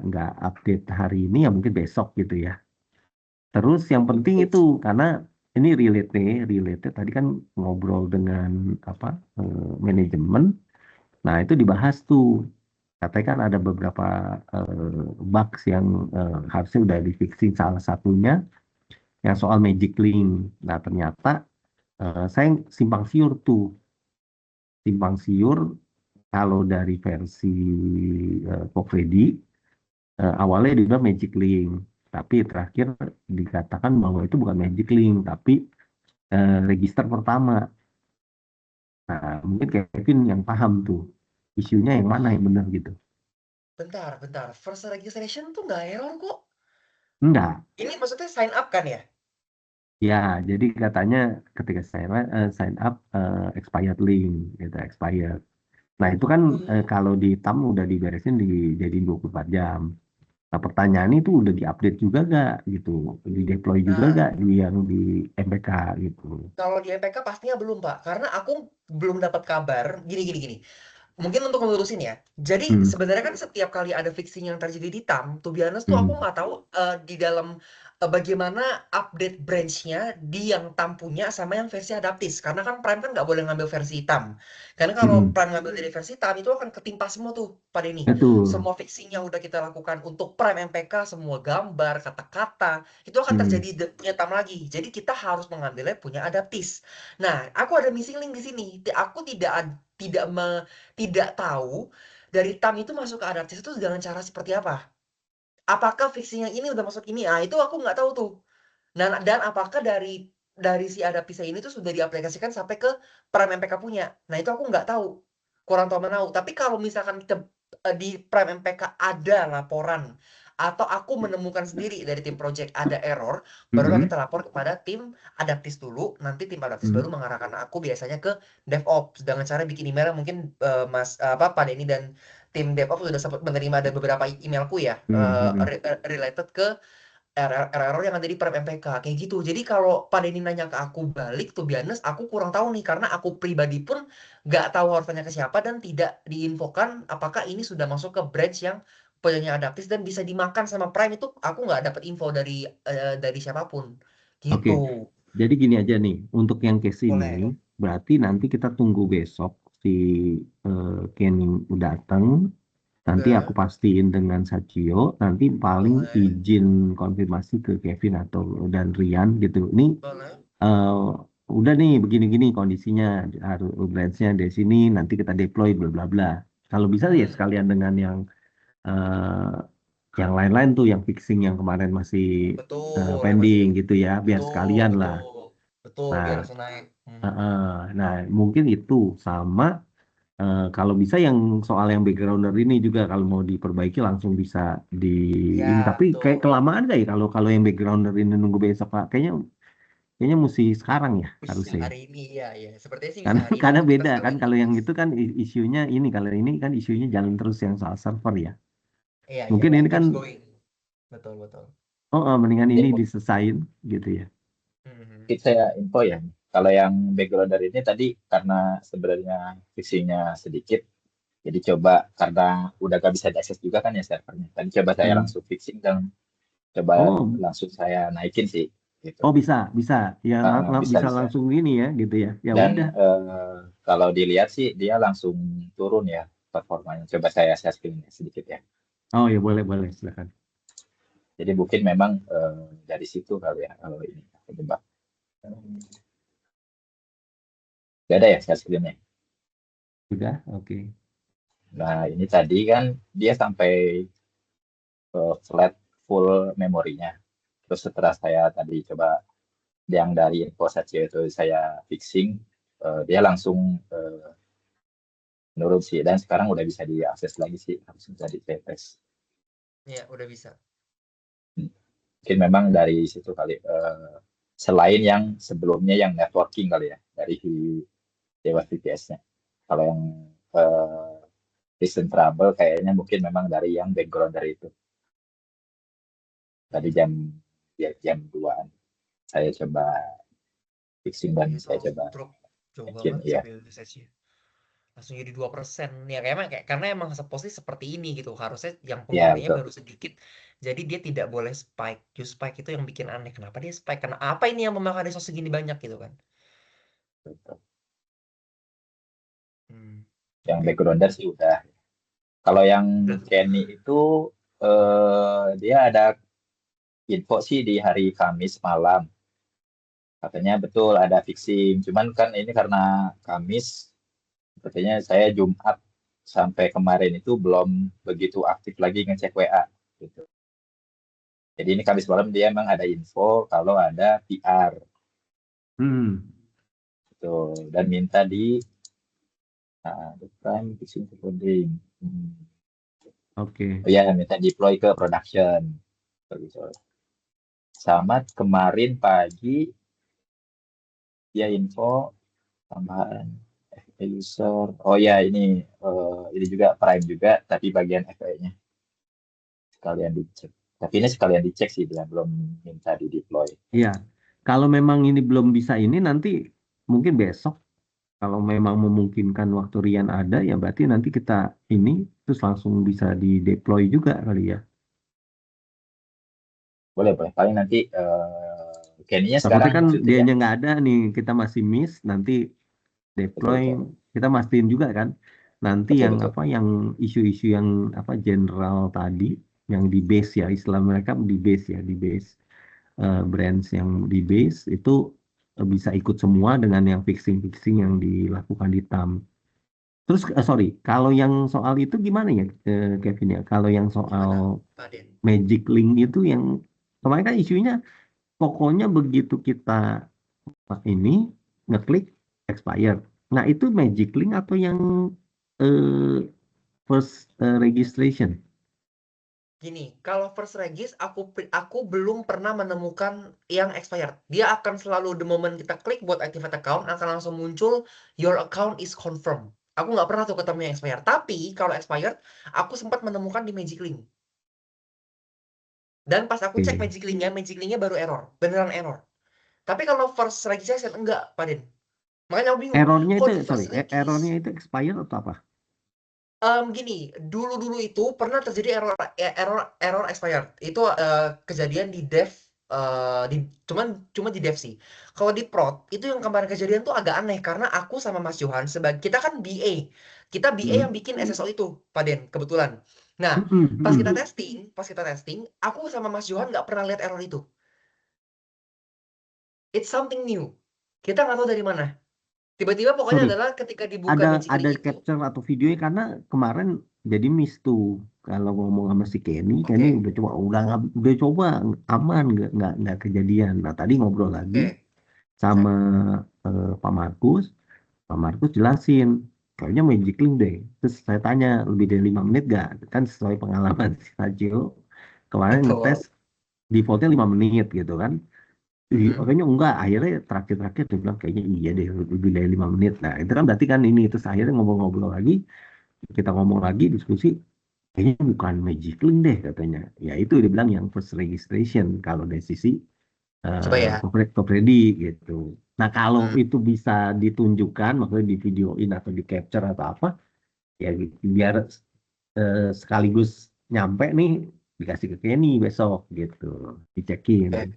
nggak update hari ini ya mungkin besok gitu ya. Terus yang penting itu karena ini relate tadi kan ngobrol dengan apa manajemen. Nah itu dibahas tuh. Katanya kan ada beberapa bugs yang harusnya udah di fixing salah satunya yang soal Magic Link. Nah, ternyata Saya simpang siur tuh, simpang siur kalau dari versi Pofredi awalnya dibilang Magic Link, tapi terakhir dikatakan bahwa itu bukan Magic Link, tapi register pertama. Nah, mungkin Kevin yang paham tuh isunya yang mana yang benar gitu. Bentar. First registration tuh nggak error kok. Enggak. Ini maksudnya sign up kan ya? Ya, jadi katanya ketika saya sign up expired link gitu, expired. Nah, itu kan kalau di TAM udah diberesin dijadiin 24 jam. Nah, pertanyaan itu udah diupdate juga gak gitu, di deploy juga Nah, gak di yang di MPK gitu. kalau di MPK pastinya belum, Pak. Karena aku belum dapat kabar. Gini. Mungkin untuk ngelurusin ya. Jadi Hmm, sebenarnya kan setiap kali ada fixing yang terjadi di TAM, to be honest tuh aku hmm, nggak tahu di dalam bagaimana update branch-nya di yang TAM punya sama yang versi adaptis. Karena kan Prime kan nggak boleh ngambil versi TAM. Karena kalau hmm, Prime ngambil dari versi TAM itu akan ketimpa semua tuh pada ini. betul. Semua fixing yang udah kita lakukan untuk Prime MPK, semua gambar, kata-kata, itu akan Hmm, terjadi punya TAM lagi. Jadi kita harus mengambilnya punya adaptis. Nah, aku ada missing link di sini. Aku tidak tahu dari TAM itu masuk ke adaptis itu dengan cara seperti apa. Apakah fixing yang ini udah masuk ini? Ah, itu aku nggak tahu tuh. Dan apakah dari si adaptisnya ini tuh sudah diaplikasikan sampai ke Prime MPK punya? Nah, itu aku nggak tahu. Kurang tahu menau. Tapi kalau misalkan di Prime MPK ada laporan atau aku menemukan sendiri dari tim project ada error, barulah hmm, kita lapor kepada tim adaptis dulu. Nanti tim adaptis hmm, baru mengarahkan aku biasanya ke DevOps dengan cara bikin email yang mungkin Pak Denny dan tim DevOps sudah sempat menerima ada beberapa emailku ya hmm, hmm. related ke error yang ada di Prep MPK kayak gitu. Jadi kalau Pak Denny nanya ke aku balik tuh biasanya aku kurang tahu nih karena aku pribadi pun nggak tahu harus tanya ke siapa dan tidak diinfokan apakah ini sudah masuk ke branch yang punyanya adaptis dan bisa dimakan sama Prime itu aku nggak dapat info dari siapapun Oke, gitu. jadi gini aja nih, untuk yang case ini, Boleh. berarti nanti kita tunggu besok si Kenny udah datang, nanti aku Oke, pastiin dengan Satrio, nanti paling boleh. izin konfirmasi ke Kevin atau dan Rian gitu. Ini Boleh. eh, udah nih begini-gini kondisinya, harus branch-nya di sini, nanti kita deploy bla bla bla. Kalau bisa ya Hmm, sekalian dengan yang lain-lain tuh, yang fixing yang kemarin masih betul yang masih pending gitu ya, biar betul sekalian lah. betul betul biar Nah, langsung naik. eh, nah mungkin itu sama. Kalau bisa yang soal yang backgrounder ini juga kalau mau diperbaiki langsung bisa di ini. Ya Tapi kayak betul. kelamaan gak ya kalau yang backgrounder ini nunggu besok Pak? Kayaknya kayaknya mesti sekarang ya Bisa harusnya. Ya. hari ini ya sepertinya sih bisa Karena hari ini karena untuk kita beda kan sekalian kalau yang fix. itu kan isunya ini, kalau ini kan isunya jalan terus yang soal server ya. Iya Mungkin jalan ini kan keeps going. Betul. mendingan Jadi ini diselesain gitu ya. Mhm. mungkin saya info ya. Kalau yang backgrounder ini tadi karena sebenarnya fixingnya sedikit, jadi coba karena udah gak bisa diakses juga kan ya servernya. Tadi coba saya Hmm. langsung fixing dan coba Oh, langsung saya naikin sih gitu. oh bisa ya Bisa bisa bisa. langsung ini ya gitu ya. Ya Dan udah. kalau dilihat sih dia langsung turun ya performanya. Coba saya share screen sedikit ya. Oh ya boleh silakan. Jadi mungkin memang dari situ kali ya kalau ini penyebab. Gak ada ya share screen-nya. Sudah, oke. Nah ini tadi kan dia sampai flat full memorinya. Terus setelah saya tadi coba yang dari info saja itu saya fixing, dia langsung menurun sih. Dan sekarang udah bisa diakses lagi sih, langsung bisa di refresh. Iya udah bisa. Mungkin memang dari situ kali. Selain yang sebelumnya yang networking kali ya, dari Dewa VPS-nya. Kalau yang recent trouble kayaknya mungkin memang dari yang background dari itu. Tadi jam 2-an saya coba fixing dan Iya saya soal coba drop jauh naikin banget ya. sampai usage-nya. Langsung jadi 2%. Ya karena emang supposedly seperti ini gitu. Harusnya yang Ya penggunanya betul. baru sedikit. Jadi dia tidak boleh spike. Just spike itu yang bikin aneh. Kenapa dia spike? Karena apa ini yang memakan resource segini banyak gitu kan? Betul. Hmm, Yang oke. backgrounder sih udah. Kalau yang Udah tuh. Kenny itu dia ada info sih di hari Kamis malam. Katanya betul ada fixing. Cuman kan ini karena Kamis, sepertinya saya Jumat sampai kemarin itu belum begitu aktif lagi ngecek WA gitu. Jadi ini Kamis malam dia emang ada info kalau ada PR gitu dan minta di depan fixing to coding. Oke. Oh ya, minta deploy ke production. Gitu. Sama kemarin pagi dia info tambahan FA user. Oh ya ini juga Prime juga tapi bagian FA-nya sekalian dicek. Tapi ini sekalian dicek sih dia belum minta di deploy. Iya. Kalau memang ini belum bisa ini nanti mungkin besok kalau memang memungkinkan waktu Rian ada ya berarti nanti kita ini terus langsung bisa di deploy juga kali ya. Boleh. Paling nanti Kenny-nya Takutnya sekarang kan cuti ya. dianya nggak ada nih kita masih miss nanti deploy Betul. kita mastiin juga kan nanti yang Betul. apa yang isu-isu yang apa general tadi yang di base ya istilah mereka di base ya di base brands yang di base itu bisa ikut semua dengan yang fixing yang dilakukan di TAM. Terus sorry, kalau yang soal itu gimana ya Kevin ya? Kalau yang soal Gimana, Pak Den? Magic Link itu yang kemarin kan isunya pokoknya begitu kita ini ngeklik expired. Nah itu Magic Link atau yang eh, first registration? Gini, kalau first regis aku belum pernah menemukan yang expired. Dia akan selalu the moment kita klik buat activate account akan langsung muncul your account is confirmed. Aku nggak pernah tuh ketemu yang expired. Tapi kalau expired, aku sempat menemukan di Magic Link. Dan pas aku cek Oke. Magic Link-nya baru error, beneran error. Tapi kalau first registration enggak, Pak Den. Makanya aku bingung, Errornya kok itu di sorry, first regis? errornya itu expired atau apa? Gini, dulu itu pernah terjadi error expired. Itu kejadian di dev, cuma di dev sih. Kalau di prod itu yang kemarin kejadian tuh agak aneh karena aku sama Mas Johan sebagai kita kan BA, kita BA yang bikin SSO itu, Pak Den, kebetulan. Nah, pas kita testing, aku sama Mas Johan nggak pernah lihat error itu. It's something new. Kita nggak tahu dari mana. Tiba-tiba pokoknya Sorry, adalah ketika dibuka Magic ada Link itu, capture atau videonya karena kemarin jadi miss tuh kalau ngomong sama si Kenny oke, udah coba aman nggak kejadian. Nah tadi ngobrol lagi oke. sama Pak Markus jelasin kayaknya Magic Link deh. Terus saya tanya lebih dari 5 menit gak? Kan sesuai pengalaman si Rajio kemarin ngetes Betul. defaultnya 5 menit gitu kan. Mhm. Kayaknya enggak, akhirnya terakhir dia bilang kayaknya iya deh lebih dari 5 menit. Nah itu kan berarti kan ini terus akhirnya ngobrol-ngobrol lagi, kita ngomong lagi diskusi, kayaknya bukan Magic Link deh katanya. Ya itu dia bilang yang first registration kalau dari sisi Coba ya. Topredi gitu. Nah kalau Hmm. itu bisa ditunjukkan, maksudnya di videoin atau di capture atau apa, ya biar sekaligus nyampe nih dikasih ke Kenny besok gitu, dicekin. Oke.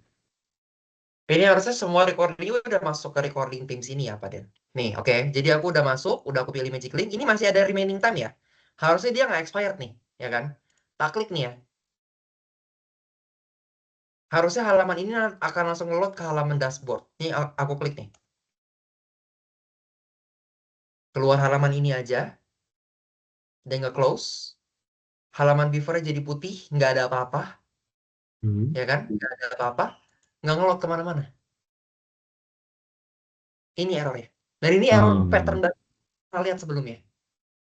Ini harusnya semua recording udah masuk ke recording tim sini ya, Pak Den. Nih, oke. Jadi aku udah masuk, udah aku pilih Magic Link. Ini masih ada remaining time ya. Harusnya dia nggak expired nih, ya kan? Tak klik nih ya. Harusnya halaman ini akan langsung load ke halaman dashboard. Nih, aku klik nih. Keluar halaman ini aja, dan nge-close. Halaman before-nya jadi putih, nggak ada apa-apa, ya kan? Nggak ada apa-apa. Nggak nge-load kemana-mana. Ini errornya. Dan ini error pattern Oh. banget kita lihat sebelumnya.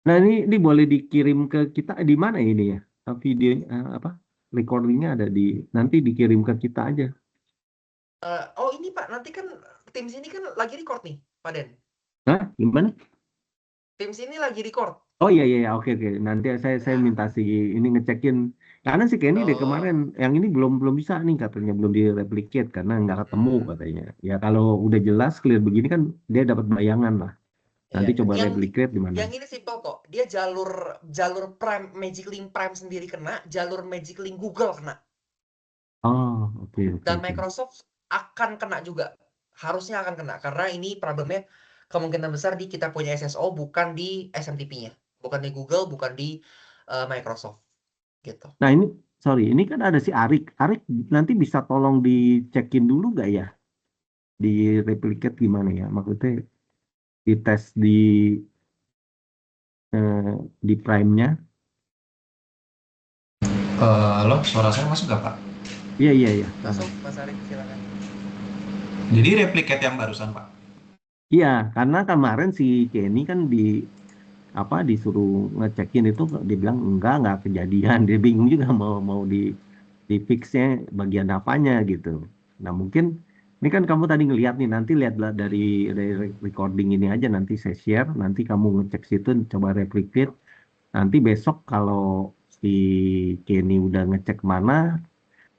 Nah ini boleh dikirim ke kita di mana ini ya? Video apa recordingnya ada di nanti dikirim ke kita aja. Oh ini Pak, nanti kan tim sini kan lagi record nih, Pak Den. Hah? Gimana? Tim sini lagi record. Oh iya oke. Nanti saya Nah, minta si ini ngecekin karena si Kenny dari oh, kemarin yang ini belum bisa nih katanya belum direplicate karena nggak ketemu hmm, katanya. Ya kalau udah jelas clear begini kan dia dapat bayangan lah. iya. Nanti coba Yang replicate di mana? yang ini simple kok. Dia jalur Prime Magic Link Prime sendiri kena, jalur Magic Link Google kena, Oh oke. dan Microsoft akan kena juga. Harusnya akan kena karena ini problemnya kemungkinan besar di kita punya SSO bukan di SMTP-nya, bukan di Google, bukan di Microsoft, gitu. Nah ini sorry ini kan ada si Arik. Arik nanti bisa tolong dicekin dulu nggak ya? replicate gimana ya? Maksudnya dites di prime-nya. Halo, suara saya masuk nggak, Pak? Iya, iya, iya. Masuk, Mas Arif, silakan. Jadi replicate yang barusan, Pak. Iya, karena kemarin si Kenny kan disuruh ngecekin itu, dia bilang nggak kejadian. Dia bingung juga mau di fixnya bagian apanya gitu. Nah, mungkin ini kan kamu tadi ngelihat nih, nanti lihatlah dari recording ini aja, nanti saya share, nanti kamu ngecek situ, coba replicate. Nanti besok kalau si Kenny udah ngecek mana,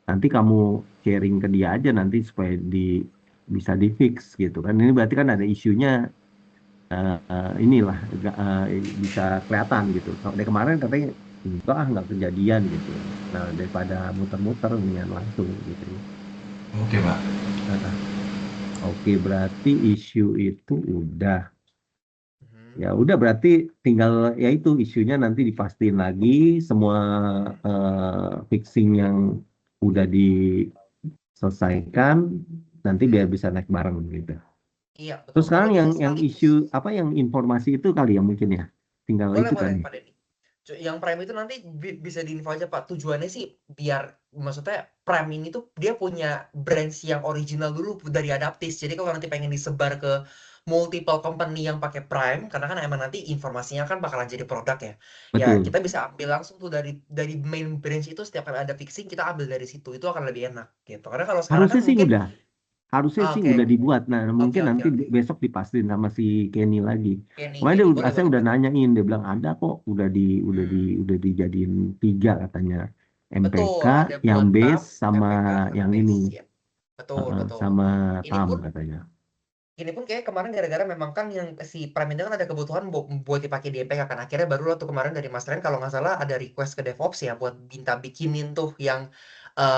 nanti kamu sharing ke dia aja nanti supaya bisa di fix gitu kan. Ini berarti kan ada isunya, inilah bisa kelihatan gitu. Kalau dari kemarin katanya enggak, nggak kejadian gitu. Nah, daripada muter-muter mendingan langsung gitu. Oke, Pak. Nah, oke, berarti isu itu udah. Ya udah, berarti tinggal ya itu isunya nanti dipastiin lagi semua fixing yang udah diselesaikan, nanti biar bisa naik bareng gitu. Iya, betul. Terus Kalau sekarang bisa yang sekaligus. isu apa, yang informasi itu kali ya mungkin ya, tinggal Boleh, itu kan boleh, ya. Pak Denny. Yang Prime itu nanti bisa diinfo aja, Pak. Tujuannya sih biar, maksudnya Prime ini tuh dia punya branch yang original dulu dari Adaptis. Jadi kalau nanti pengen disebar ke multiple company yang pakai Prime, karena kan emang nanti informasinya kan bakalan jadi produk ya. Ya Betul. kita bisa ambil langsung tuh dari main branch itu, setiap kali ada fixing kita ambil dari situ. Itu akan lebih enak gitu. Karena kalau sekarang kan Harusnya sih mungkin udah. Harusnya sih oke, udah dibuat. Nah, oke, mungkin oke, nanti oke. besok dipastiin sama si Kenny lagi. Kenny, Kemarin Kenny, boleh, saya boleh, udah boleh. nanyain, dia bilang ada kok, udah dijadiin 3 katanya. Betul, MPK, ada yang buat TAM, base sama MPK, sama yang ini, base ya. Betul, betul. sama Ini TAM pun katanya. Ini pun kayak kemarin gara-gara memang kan yang si Prime itu kan ada kebutuhan buat dipakai di MPK kan. Akhirnya baru tuh kemarin dari Mas Ren kalau nggak salah ada request ke DevOps ya buat minta bikinin tuh yang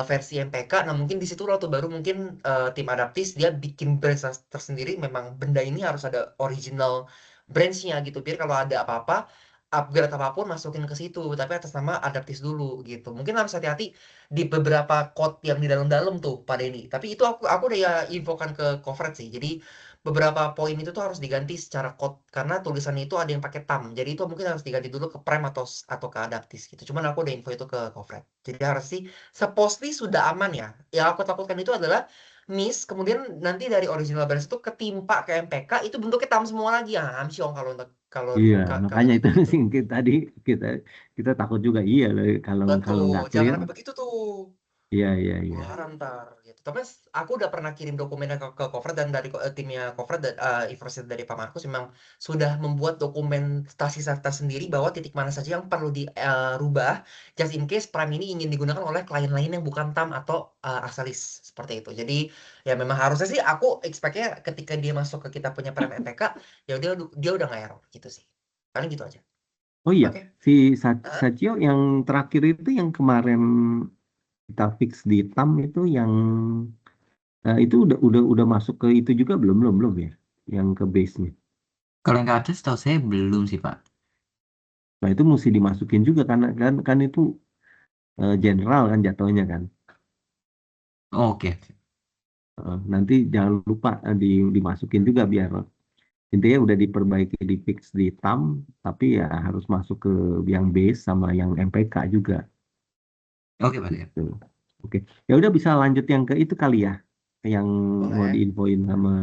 versi MPK. Nah mungkin di situ lo tuh baru mungkin tim Adaptis dia bikin branch tersendiri. Memang benda ini harus ada original branchnya gitu. Biar kalau ada apa-apa, upgrade apapun masukin ke situ. Tapi atas nama Adaptis dulu gitu. Mungkin harus hati-hati di beberapa code yang di dalam-dalam tuh pada ini. Tapi itu aku udah ya infokan ke coverage sih. Jadi beberapa poin itu tuh harus diganti secara code karena tulisannya itu ada yang pakai tam. Jadi itu mungkin harus diganti dulu ke Prime atau ke Adaptis gitu. Cuman aku udah info itu ke coverage. Jadi harus sih supposedly sudah aman ya. Yang aku takutkan itu adalah miss kemudian nanti dari original branch itu ketimpa ke MPK itu bentuknya tam semua lagi ya. Amsyong kalau kalau Iya, kalau makanya kayak itu begitu. sih tadi kita kita takut juga, iya kalau Betul, nggak jangan clear. sampai begitu tuh. Iya, iya, iya. Keluaran ntar gitu. Tapi aku udah pernah kirim dokumennya ke cover dan dari timnya cover dan informasi dari Pak Markus memang sudah membuat dokumentasi tersendiri bahwa titik mana saja yang perlu dirubah just in case Prime ini ingin digunakan oleh klien lain yang bukan TAM atau Axelis seperti itu. Jadi ya memang harusnya sih aku expect-nya ketika dia masuk ke kita punya Prime MPK ya dia udah nggak error gitu sih. Paling gitu aja. Oh iya, Oke. si Hah? Sachio yang terakhir itu yang kemarin kita fix di TAM itu, yang itu udah masuk ke itu juga belum ya, yang ke base-nya. Kalau yang ke atas tahu saya belum sih, Pak. Nah, itu mesti dimasukin juga karena kan itu general kan jatuhnya kan. Oke. Nanti jangan lupa dimasukin juga biar intinya udah diperbaiki, di fix di TAM, tapi ya harus masuk ke yang base sama yang MPK juga Oke, Pak. gitu. Oke, ya udah, bisa lanjut yang ke itu kali ya, yang mau Boleh. diinfoin sama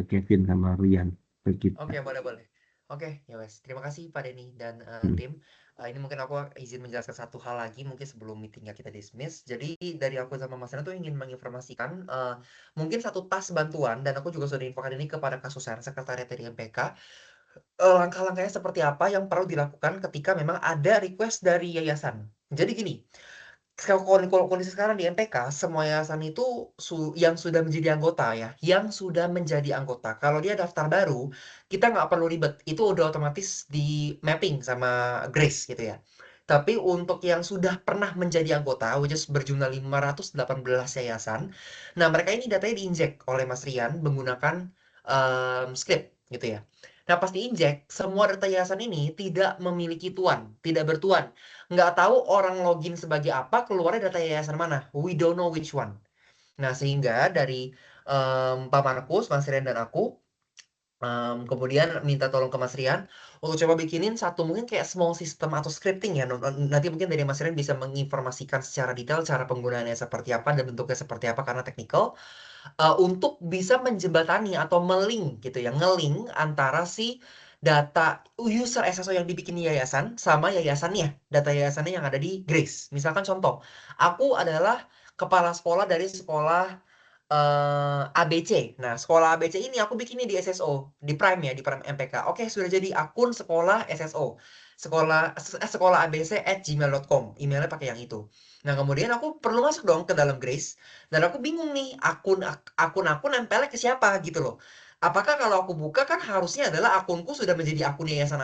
Kevin sama Rian ke kita. Oke, boleh, boleh. Oke, ya wes. Terima kasih Pak Denny dan Hmm. tim. Ini mungkin aku izin menjelaskan satu hal lagi mungkin sebelum meetingnya kita dismiss. Jadi dari aku sama Mas Rena tuh ingin menginformasikan mungkin satu tas bantuan dan aku juga sudah infokan ini kepada Kasusan Sekretariat dari MPK. Langkah-langkahnya seperti apa yang perlu dilakukan ketika memang ada request dari yayasan. Jadi gini, kondisi sekarang di MPK, semua yayasan itu yang sudah menjadi anggota ya, yang sudah menjadi anggota. Kalau dia daftar baru, kita nggak perlu ribet. Itu udah otomatis di mapping sama Grace gitu ya. Tapi untuk yang sudah pernah menjadi anggota, which is berjumlah 518 yayasan, nah mereka ini datanya diinjek oleh Mas Rian menggunakan script gitu ya. Nah pas diinjek, semua data yayasan ini tidak memiliki tuan, tidak bertuan. Nggak tahu orang login sebagai apa, keluarnya data yayasan mana. We don't know which one. Nah, sehingga dari Pak Markus, Mas Rian dan aku. Kemudian minta tolong ke Mas Rian untuk coba bikinin satu mungkin kayak small system atau scripting ya. Nanti mungkin dari Mas Rian bisa menginformasikan secara detail cara penggunaannya seperti apa dan bentuknya seperti apa karena teknikal. Untuk bisa menjembatani atau melink gitu ya, ngelink antara si data user SSO yang dibikin yayasan sama yayasannya, data yayasannya yang ada di Grace. Misalkan contoh, aku adalah kepala sekolah dari sekolah ABC. Nah, sekolah ABC ini aku bikinnya di SSO, di Prime ya, di Prime MPK. Oke, sudah jadi akun sekolah SSO. Sekolah abc@gmail.com. Emailnya pakai yang itu. Nah, kemudian aku perlu masuk dong ke dalam Grace dan aku bingung nih akun aku nempelnya ke siapa gitu loh. Apakah kalau aku buka kan harusnya adalah akunku sudah menjadi akun yayasan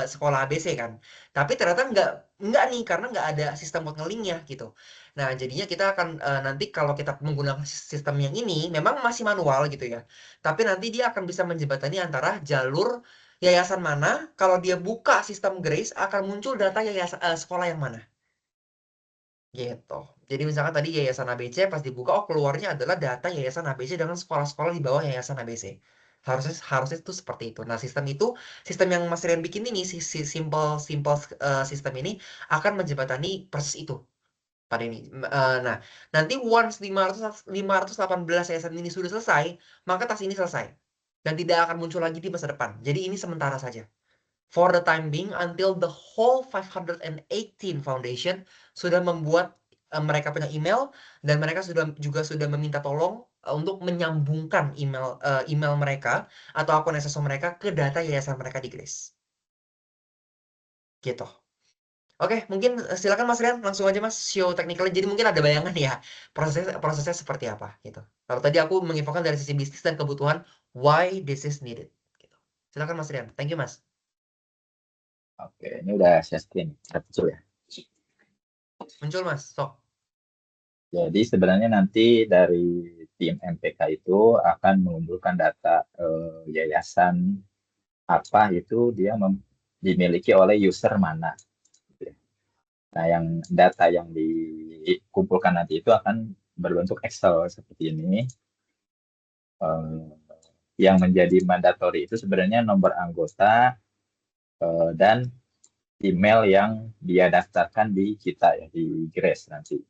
sekolah ABC kan. Tapi ternyata nggak nih karena nggak ada sistem buat ngelinknya gitu. Nah, jadinya kita akan nanti kalau kita menggunakan sistem yang ini memang masih manual gitu ya. Tapi nanti dia akan bisa menjembatani antara jalur yayasan mana, kalau dia buka sistem Grace akan muncul data yayasan sekolah yang mana. Gitu. Jadi misalkan tadi yayasan ABC pas dibuka oh keluarnya adalah data yayasan ABC dengan sekolah-sekolah di bawah yayasan ABC. Harusnya harusnya itu seperti itu. Nah, sistem yang Mas Rian bikin ini simple simple sistem ini akan menjembatani proses itu pada ini. Nah, nanti once 518 yayasan ini sudah selesai, maka tas ini selesai. Dan tidak akan muncul lagi di masa depan. Jadi ini sementara saja. For the time being, until the whole 518 foundation sudah membuat mereka punya email, dan mereka sudah meminta tolong untuk menyambungkan email mereka atau akun SSO mereka ke data yayasan mereka di Grace. Gitu. Oke, mungkin silakan Mas Rian, langsung aja Mas show technically. Jadi mungkin ada bayangan ya prosesnya seperti apa gitu. Kalau tadi aku menginfokan dari sisi bisnis dan kebutuhan why this is needed. Gitu. Silakan Mas Rian. Thank you Mas. Oke, ini udah share screen. Muncul ya. Muncul Mas, sok. Jadi sebenarnya nanti dari tim MPK itu akan mengumpulkan data yayasan apa itu dia dimiliki oleh user mana. Nah, yang data yang dikumpulkan nanti itu akan berbentuk Excel seperti ini. Yang menjadi mandatory itu sebenarnya nomor anggota dan email yang dia daftarkan di kita ya, di Grace nanti.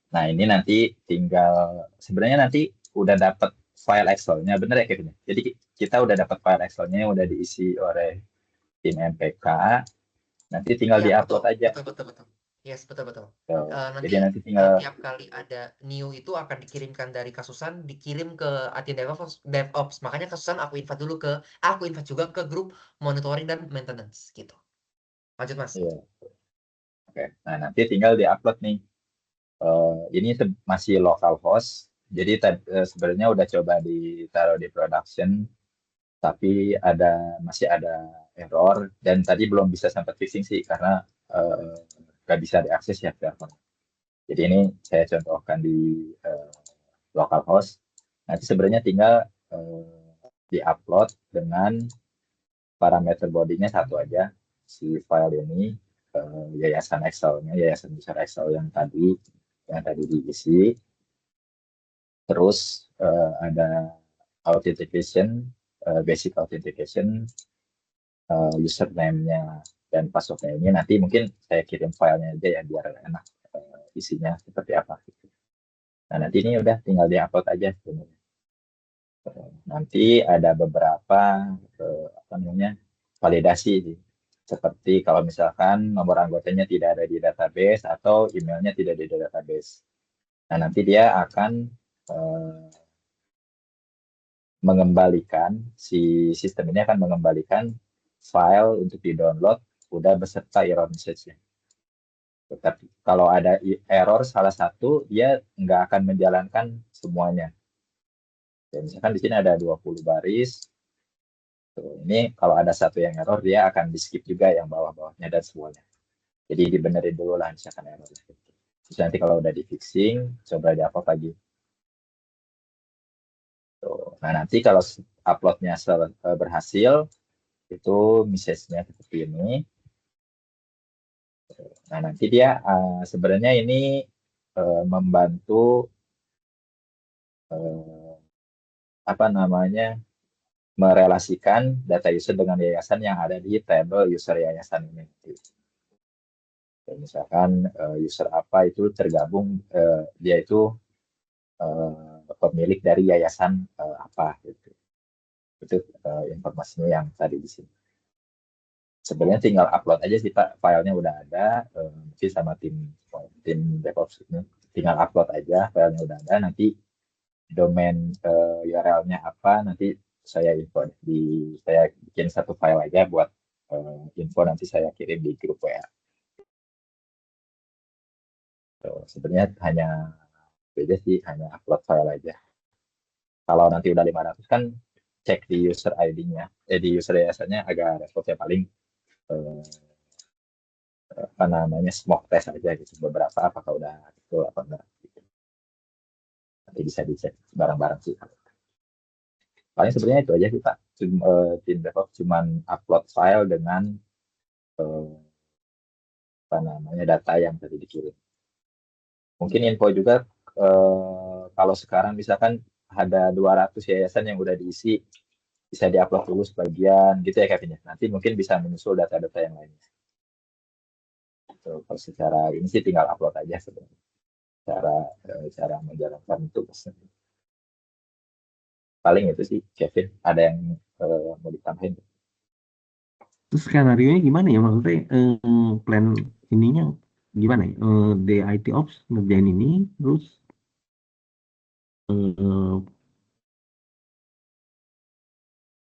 Nah, ini nanti tinggal sebenarnya nanti udah dapat file Excel-nya, bener ya Kevin? Jadi kita udah dapat file Excel-nya udah diisi oleh tim MPK. Nanti tinggal Iya, diupload aja. betul. Yes, betul. Jadi nanti tinggal tiap kali ada new itu akan dikirimkan dari Kasusan, dikirim ke admin DevOps. Makanya Kasusan aku invite juga ke grup monitoring dan maintenance gitu. Lanjut Mas. iya. Oke. Nah, nanti tinggal diupload nih. Ini masih local host. Jadi sebenarnya udah coba ditaruh di production, tapi masih ada error dan tadi belum bisa sampai fixing sih karena nggak bisa diakses ya server. Jadi ini saya contohkan di localhost. Nanti sebenarnya tinggal diupload dengan parameter bodinya satu aja si file ini yayasan Excel-nya, yayasan besar Excel yang tadi diisi. Terus ada authentication, basic authentication, username-nya dan password-nya ini nanti mungkin saya kirim filenya aja ya biar enak isinya seperti apa. Nah, nanti ini udah tinggal diupload aja sebenarnya. Nanti ada beberapa validasi seperti kalau misalkan nomor anggotanya tidak ada di database atau emailnya tidak ada di database. Nah, nanti dia akan mengembalikan, si sistem ini akan mengembalikan file untuk di-download udah beserta error message-nya. Tetapi kalau ada error salah satu, dia nggak akan menjalankan semuanya. Ya, misalkan di sini ada 20 baris. Ini kalau ada satu yang error, dia akan di-skip juga yang bawah-bawahnya dan semuanya. Jadi dibenerin dulu lah misalkan error. Terus nanti kalau udah di-fixing, coba di-upload lagi. Nah, nanti kalau uploadnya berhasil, itu message-nya seperti ini. Nah, nanti dia sebenarnya ini membantu eh, apa namanya merelasikan data user dengan yayasan yang ada di tabel user yayasan ini. Kayak misalkan user apa itu tergabung, dia itu pemilik dari yayasan apa gitu. Itu informasinya yang tadi di sini. Sebenarnya tinggal upload aja sih Pak, filenya udah ada, mungkin sama tim DevOps ini. Tinggal upload aja, filenya udah ada, nanti domain URL-nya apa, nanti saya info saya bikin satu file aja buat info, nanti saya kirim di grup WA. Sebenarnya hanya beda sih, hanya upload file aja. Kalau nanti udah 500 kan cek di user ID-nya, di user yayasannya agak repotnya paling apa namanya smoke test aja gitu, beberapa apakah udah betul apa enggak gitu. Nanti bisa dicek bareng-bareng sih. Paling sebenarnya itu aja sih Pak. Tim DevOps cuman upload file dengan apa namanya data yang tadi dikirim. Mungkin info juga kalau sekarang misalkan ada 200 yayasan yang udah diisi, bisa diupload dulu sebagian gitu ya Kevin ya. Nanti mungkin bisa menyusul data-data yang lainnya. Kalau secara ini sih tinggal upload aja sebenarnya. Cara menjalankan tugasnya. Paling itu sih Kevin. Ada yang mau ditambahin? Terus skenario-nya gimana ya, maksudnya plan ininya gimana ya? The IT Ops ngerjain ini, terus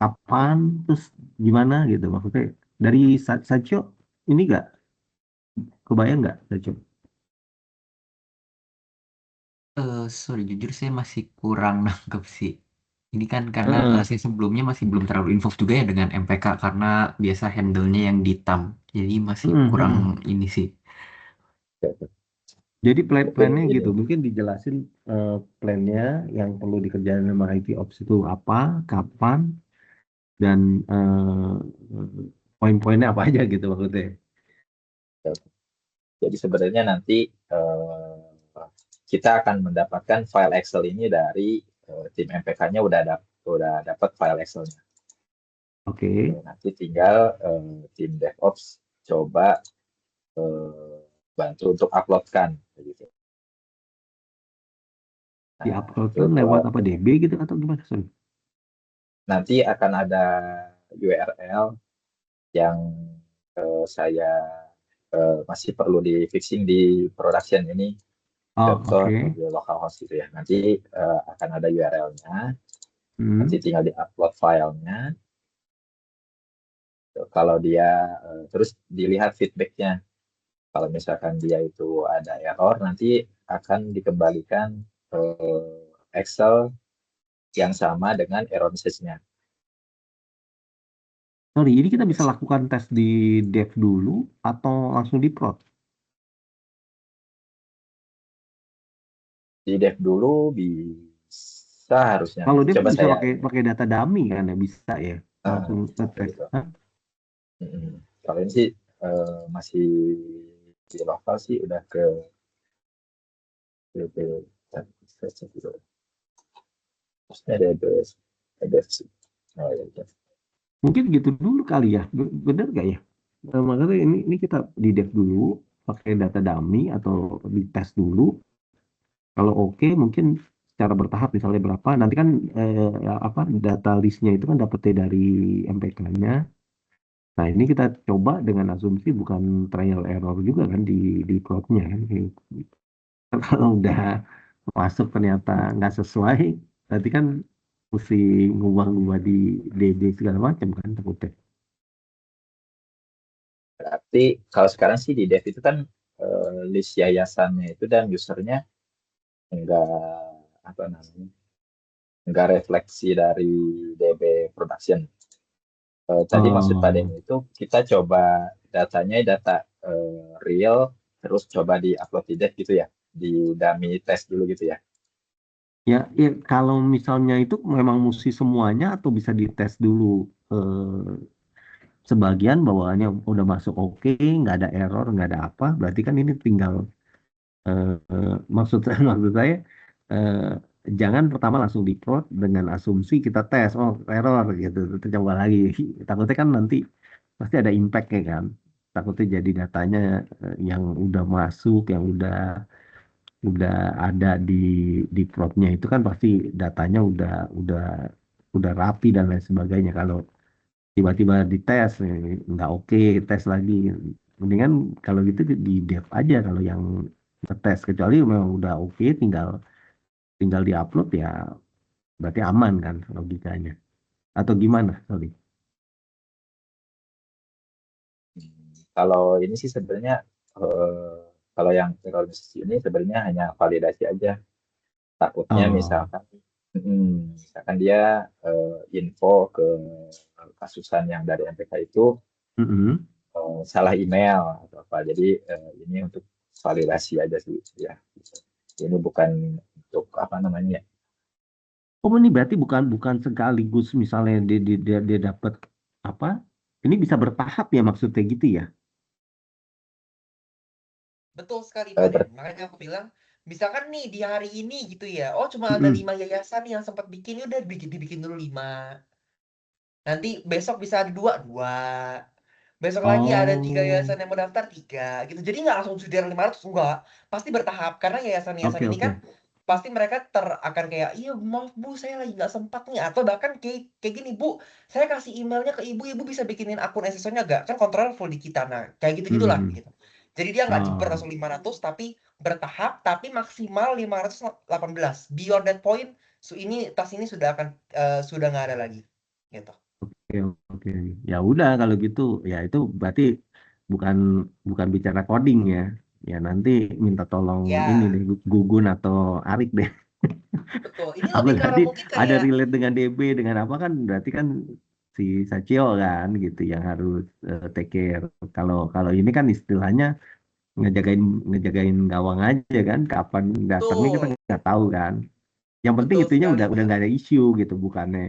kapan, terus gimana gitu, maksudnya dari Sacho ini nggak kebayang nggak Sacho? Sorry, jujur saya masih kurang nangkep sih. Ini kan karena Heeh. saya sebelumnya masih belum terlalu involved juga ya dengan MPK karena biasa handle-nya yang di TAM. Jadi masih kurang ini sih. Jadi Mungkin plannya ini gitu, mungkin dijelasin plannya yang perlu dikerjain sama IT Ops itu apa, kapan, dan poin-poinnya apa aja gitu maksudnya. jadi sebenarnya nanti kita akan mendapatkan file Excel ini dari tim MPK-nya udah dapat file Excel-nya. Oke. Nanti tinggal tim DevOps coba bantu untuk uploadkan gitu. Di Nah, uploadkan lewat apa DB gitu atau gimana? Sorry. nanti akan ada URL yang saya masih perlu di fixing di production ini. Oh, Contoh oke. di localhost gitu ya. Nanti akan ada URL-nya. Hmm. Nanti tinggal di-upload filenya. Kalau dia terus dilihat feedback-nya. Kalau misalkan dia itu ada error, nanti akan dikembalikan Excel yang sama dengan error message-nya. Sorry, ini kita bisa lakukan tes di dev dulu atau langsung di prod? Di dev dulu bisa harusnya. Kalau dev Coba kan bisa saya pakai data dummy kan ya, bisa ya langsung ngetes. gitu. Kalau ini sih masih di lokal sih udah ke maksudnya ada Mungkin gitu dulu kali ya, bener gak ya? Makanya ini kita di dev dulu pakai data dummy atau dites dulu. Kalau oke, mungkin secara bertahap misalnya berapa. Nanti kan data listnya itu kan dapetnya dari MPK-nya. Nah ini kita coba dengan asumsi bukan trial error juga kan di prod-nya kan. Kalau udah masuk ternyata nggak sesuai, berarti kan mesti ngubah-ngubah di DB segala macam kan takutnya. berarti kalau sekarang sih di dev itu kan list yayasannya itu dan usernya enggak apa namanya enggak refleksi dari DB production. Tadi maksud Pak Denny itu kita coba datanya data real terus coba di-upload di dev gitu ya, di dummy test dulu gitu ya. Ya, kalau misalnya itu memang mesti semuanya atau bisa dites dulu sebagian bawaannya udah masuk oke, nggak ada error, nggak ada apa, berarti kan ini tinggal maksud saya jangan pertama langsung di-prod dengan asumsi kita tes, oh error gitu, terus coba lagi. Takutnya kan nanti pasti ada impact ya kan. Takutnya jadi datanya yang udah masuk, yang udah ada di prod-nya itu kan pasti datanya udah rapi dan lain sebagainya. Kalau tiba-tiba dites nggak oke, tes lagi. Mendingan kalau gitu di dev aja kalau yang ngetes, kecuali memang udah oke, tinggal tinggal diupload ya berarti aman kan logikanya. Atau gimana? Sorry. Kalau ini sih sebenarnya kalau yang terorganisasi ini sebenarnya hanya validasi aja. Takutnya Oh, misalkan dia info ke kasusan yang dari MPK itu mm-mm. salah email atau apa. Jadi ini untuk validasi aja sih ya. Ini bukan untuk apa namanya ya. Oh, ini berarti bukan bukan sekaligus misalnya dia dapat apa? Ini bisa bertahap ya maksudnya gitu ya? Betul sekali Pak eh, Den. ber- Makanya aku bilang, misalkan nih di hari ini gitu ya, oh cuma ada Mm-mm. 5 yayasan yang sempat bikin, ya udah dibikin dulu 5. Nanti besok bisa ada 2, 2. Besok lagi ada 3 Oh, yayasan yang mau daftar, 3 gitu. Jadi nggak langsung sudah 500, enggak. Pasti bertahap. Karena yayasan-yayasan oke ini kan oke. pasti mereka akan kayak, iya maaf Bu, saya lagi nggak sempat nih. Atau bahkan kayak, kayak gini, Bu, saya kasih emailnya ke Ibu, Ibu bisa bikinin akun SSO-nya nggak? Kan kontrol full di kita. Nah, kayak gitu-gitulah Mm-mm. gitu. Jadi dia nggak jebber Oh, langsung 500, tapi bertahap, tapi maksimal 518. Beyond that point, ini tas ini sudah akan sudah nggak ada lagi. Gitu. oke oke. Ya udah kalau gitu ya itu berarti bukan bukan bicara coding ya. Ya nanti minta tolong ini Ya, deh Gugun atau Arik deh. betul. Ini Apa lebih ke arah tadi mungkin ada kayak, relate dengan DB dengan apa kan berarti kan si Sacio kan gitu yang harus take care. Kalau kalau ini kan istilahnya ngejagain ngejagain gawang aja kan kapan datangnya kita betul. nggak tahu kan. Yang penting Betul itunya sekali, udah Pak. nggak ada isu gitu bukannya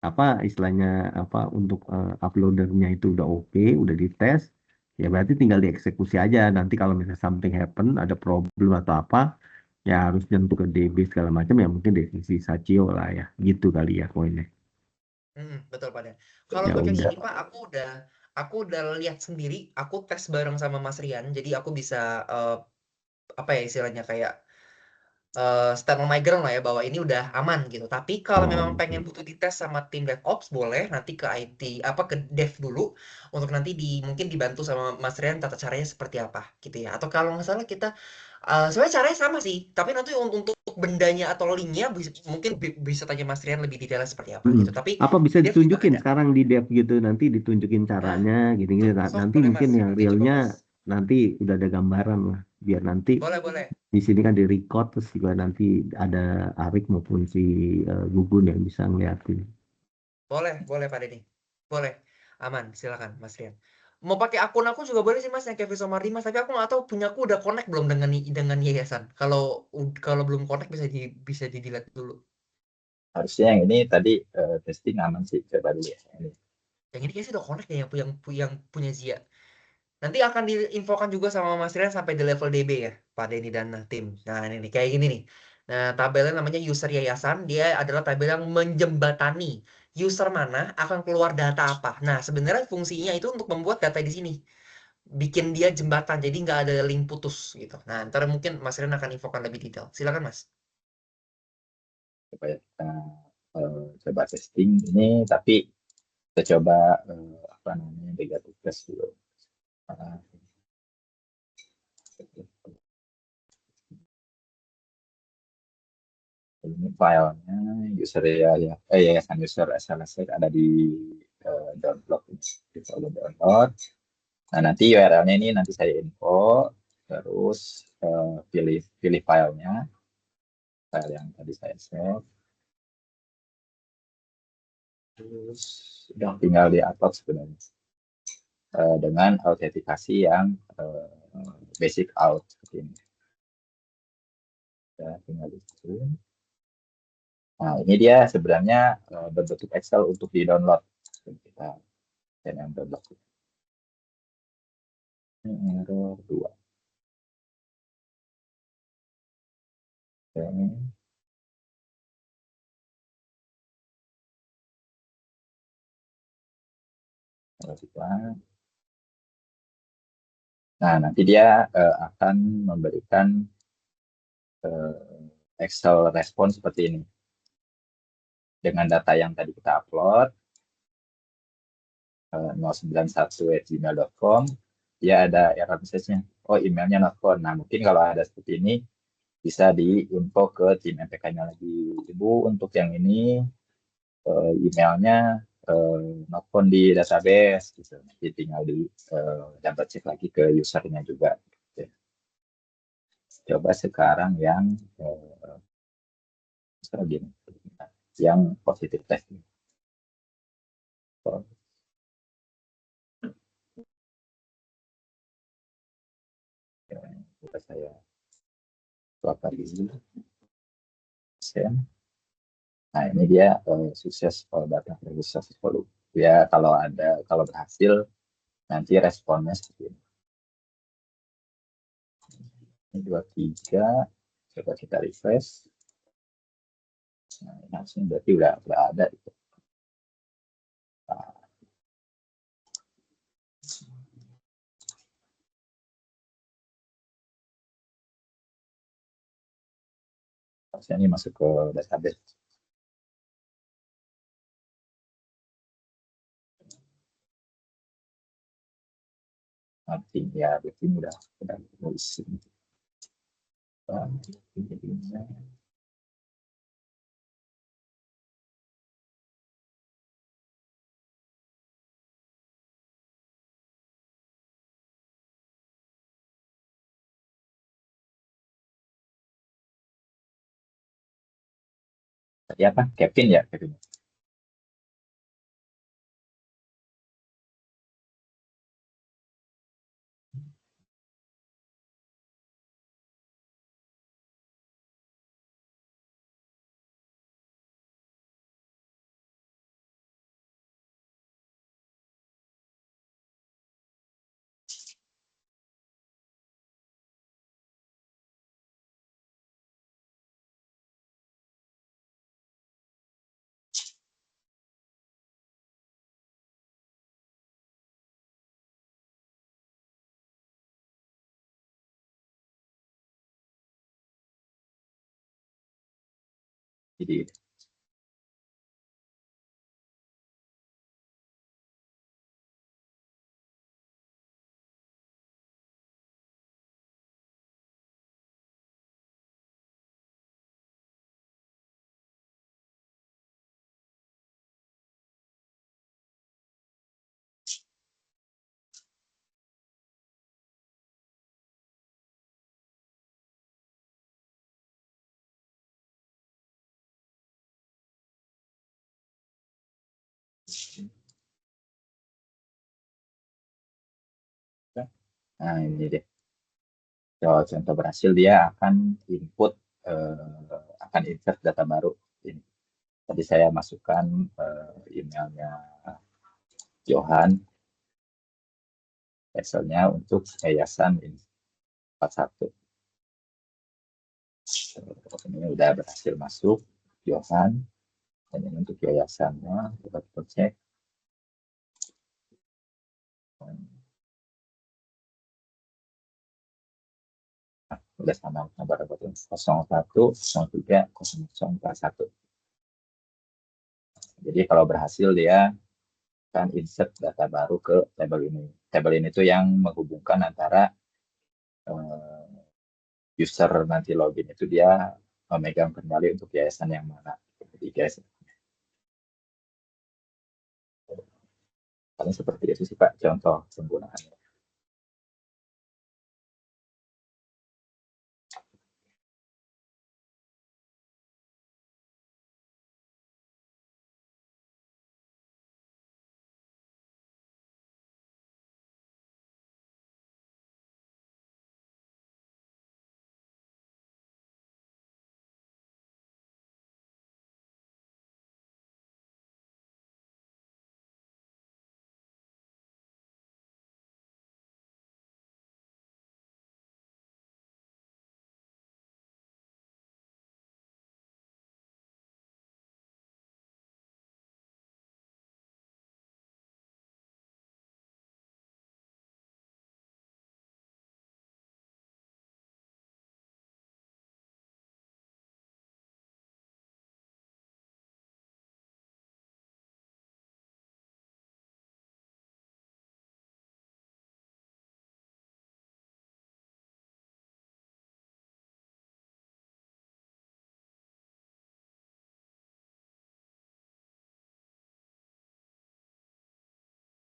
apa istilahnya apa untuk uploadernya itu udah oke, udah dites, ya berarti tinggal dieksekusi aja. Nanti kalau misalnya something happen, ada problem atau apa, ya harus nyentuh ke DB segala macam ya mungkin dari sisi Sachio lah ya, gitu kali ya poinnya. Betul, Pak. Dan kalau Ya untuk yang udah. ini, Pak, aku udah lihat sendiri, aku tes bareng sama Mas Rian, jadi aku bisa apa ya istilahnya kayak stand on my ground lah ya bahwa ini udah aman gitu. Tapi kalau memang Oh, pengen oke. butuh dites sama tim DevOps boleh nanti ke IT apa ke Dev dulu untuk nanti mungkin dibantu sama Mas Rian tata caranya seperti apa gitu ya. Atau kalau nggak salah kita sebenarnya caranya sama sih, tapi nanti untuk bendanya atau linknya mungkin bisa tanya Mas Rian lebih detailnya seperti apa Mm-mm. gitu. Tapi Apa bisa di Dev juga ditunjukin ada. sekarang di dev gitu, nanti ditunjukin Nah, caranya itu gini-gini. sok Nanti boleh mungkin Mas, yang nanti coba realnya Mas. nanti udah ada gambaran lah, biar nanti Boleh, boleh. di sini kan di record terus juga nanti ada Arik maupun si Gugun yang bisa ngeliatin. Boleh, boleh Pak Denny. Boleh. Aman, silakan Mas Rian. Mau pakai akun aku juga boleh sih Mas yang Kevin Somardi Mas, tapi aku nggak tahu punya aku udah connect belum dengan yayasan. Kalau belum connect bisa di delete dulu. Harusnya yang ini tadi testing aman sih. Coba dulu ya. Ini. Yang ini kayaknya sih udah connect ya yang punya Zia. Nanti akan diinfokan juga sama Mas Rian sampai di level DB ya, Pak Denny dan tim. Nah, ini nih, kayak gini nih. Nah, tabelnya namanya user yayasan. Dia adalah tabel yang menjembatani user mana akan keluar data apa. Nah, sebenarnya fungsinya itu untuk membuat data di sini. Bikin dia jembatan, jadi nggak ada link putus gitu. Nah, ntar mungkin Mas Rian akan infokan lebih detail. Silakan, Mas. Supaya kita coba testing ini, tapi kita coba apa namanya negatif test dulu. Uh, ini filenya user ya yayasan user SLS ada di download ini. Kita udah download. Nah nanti URL-nya ini nanti saya info, terus pilih filenya, file yang tadi saya save, terus udah tinggal di upload sebenarnya dengan autentikasi yang basic out seperti ini. Ya, tinggal di situ. Nah, ini dia sebenarnya berbentuk Excel untuk di-download. Kita yang download. Ini error 2. Oke. Nah, nanti dia akan memberikan Excel respon seperti ini. Dengan data yang tadi kita upload, 091@gmail.com, dia ada error message-nya. Oh, emailnya not found. Nah, mungkin kalau ada seperti ini, bisa diinfo ke tim MPK-nya lagi. Ibu, untuk yang ini, emailnya not found di database. Gitu. Nanti tinggal di double check lagi ke usernya juga. Gitu. Coba sekarang yang gini, yang positif testing. Coba saya keluarkan dulu. Nah, ini dia sukses data successful. Ya, kalau berhasil, nanti responnya seperti ini. Ini 23, coba kita refresh. Nah, ini harusnya berarti udah ada. Gitu. Nah, harusnya ini masuk ke database. Nanti ya, berarti udah nulis. Tadi apa? Kevin ya, Kevin. Jadi nah ini deh. Kalau contoh berhasil, dia akan input, akan insert data baru. Ini. Tadi saya masukkan emailnya Johan, Excelnya untuk yayasan ini 41. Ini udah berhasil masuk Johan, dan ini untuk yayasannya. Coba kita cek. Udah sama nomor 01030041. Jadi kalau berhasil, dia akan insert data baru ke tabel ini. Tabel ini tuh yang menghubungkan antara user nanti login itu dia memegang kendali untuk yayasan yang mana. Jadi yayasan. Paling seperti itu sih Pak, contoh penggunaannya.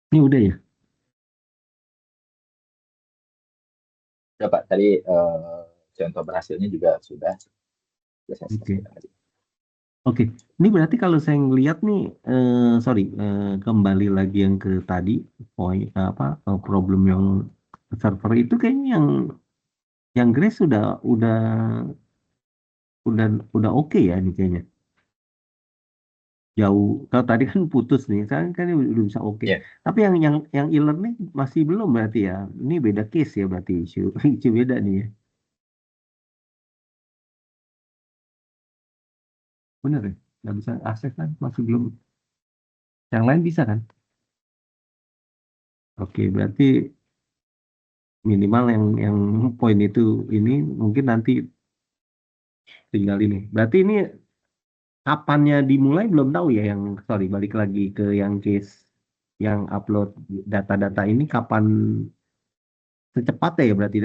Ini udah ya? Udah Pak, tadi contoh berhasilnya juga sudah saya Oke. sampaikan tadi. Oke, ini berarti kalau saya ngelihat nih, sorry, kembali lagi yang ke tadi, poin problem yang server itu kayaknya yang Grace udah oke ya ini kayaknya. Jauh, kalau tadi kan putus nih, sekarang kan udah bisa oke. Ya, Tapi yang e-learning masih belum berarti ya. Ini beda case ya berarti isu isu beda nih ya. Bener ya? Nggak bisa akses kan? Masih belum. Yang lain bisa kan? Oke, berarti minimal yang poin itu ini mungkin nanti tinggal ini. Berarti ini kapannya dimulai belum tahu ya, yang sorry balik lagi ke yang case yang upload data-data ini kapan secepatnya ya berarti,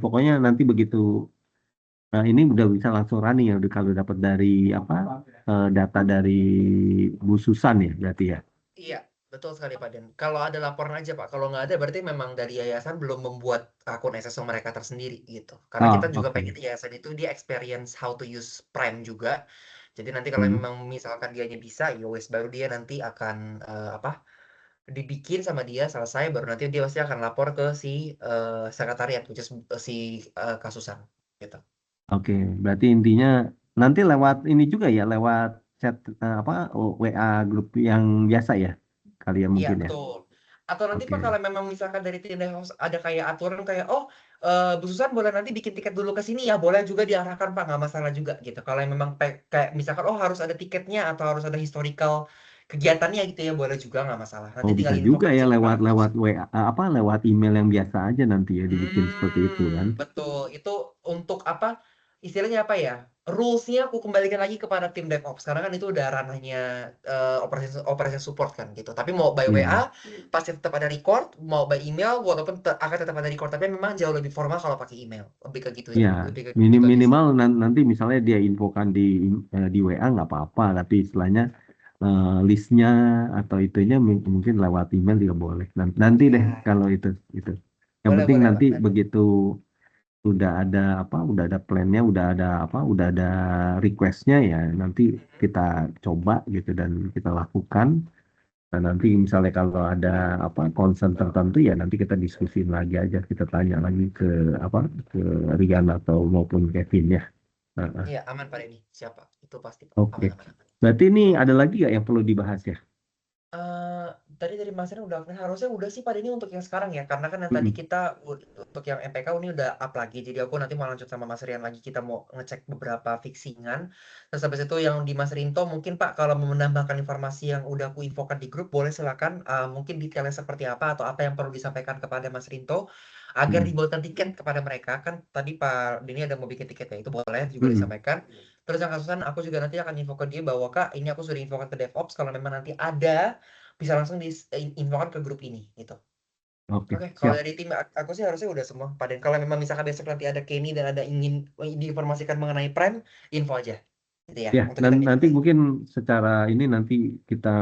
pokoknya nanti begitu ini udah bisa langsung running ya udah kalau dapat dari data dari Bu Susan ya berarti ya. Iya, betul sekali Pak Den. Kalau ada laporan aja Pak, kalau nggak ada berarti memang dari yayasan belum membuat akun SSO mereka tersendiri gitu. Karena kita juga Oke. pengen yayasan itu dia experience how to use Prime juga. Jadi nanti kalau Hmm. memang misalkan dianya bisa, ya wes baru dia nanti akan dibikin sama dia selesai, baru nanti dia pasti akan lapor ke si sekretariat, which is si kasusan gitu. Oke, berarti intinya nanti lewat ini juga ya, lewat chat WA grup yang biasa ya, kali ya Iya mungkin ya. betul. Atau nanti Oke. Pak kalau memang misalkan dari tim DevOps ada kayak aturan kayak Bu Susan boleh nanti bikin tiket dulu ke sini ya, boleh juga diarahkan Pak, nggak masalah juga gitu. Kalau yang memang kayak misalkan harus ada tiketnya atau harus ada historical kegiatannya gitu ya, boleh juga nggak masalah. Nanti Oh bisa tinggal juga infokan ke ya situ Pak. lewat lewat WA lewat email yang biasa aja nanti ya dibikin seperti itu kan. Betul. Itu untuk apa? Istilahnya apa ya? Rules-nya aku kembalikan lagi kepada tim DevOps karena kan itu udah ranahnya operation support kan gitu. Tapi mau by WA Iya. pasti tetap ada record, mau by email walaupun akan tetap ada record, tapi memang jauh lebih formal kalau pakai email. Lebih ke gitu ya. Iya, Lebih ke gitu aja sih. minimal nanti misalnya dia infokan di WA nggak apa-apa, tapi istilahnya listnya atau itunya mungkin lewat email juga boleh. Nanti deh Ya, kalau itu. Yang boleh penting boleh Pak. nanti begitu udah ada plannya, udah ada requestnya ya nanti kita coba gitu dan kita lakukan. Dan nanti misalnya kalau ada concern tertentu ya nanti kita diskusin lagi aja, kita tanya lagi ke Rian atau maupun Kevin ya. Nah, Iya, aman Pak Denny. Siapa? Itu pasti Pak. oke. Aman aman aman. Berarti ini ada lagi nggak yang perlu dibahas ya? Eh tadi dari Mas Rian udah harusnya udah sih pada ini untuk yang sekarang ya, karena kan yang tadi Mm-mm. kita untuk yang MPK ini udah up lagi, jadi aku nanti mau lanjut sama Mas Rian lagi, kita mau ngecek beberapa fixingan. Terus habis itu yang di Mas Rinto mungkin Pak kalau mau menambahkan informasi yang udah aku infokan di grup boleh silakan, mungkin detailnya seperti apa atau apa yang perlu disampaikan kepada Mas Rinto agar Mm-mm. dibuatkan tiket kepada mereka. Kan tadi Pak Denny ada mau bikin tiket ya, itu boleh juga Mm-mm. disampaikan. Terus yang kasusan aku juga nanti akan info ke dia bahwa Kak ini aku sudah infokan ke DevOps kalau memang nanti ada bisa langsung diinfokan ke grup ini gitu. Oke, Oke, kalau siap. dari tim aku sih harusnya udah semua. Paden kalau memang misalkan besok nanti ada Kenny dan ada ingin diinformasikan mengenai Prime, info aja. Gitu ya, Ya, untuk dan kita meeting nanti lagi. mungkin secara ini nanti kita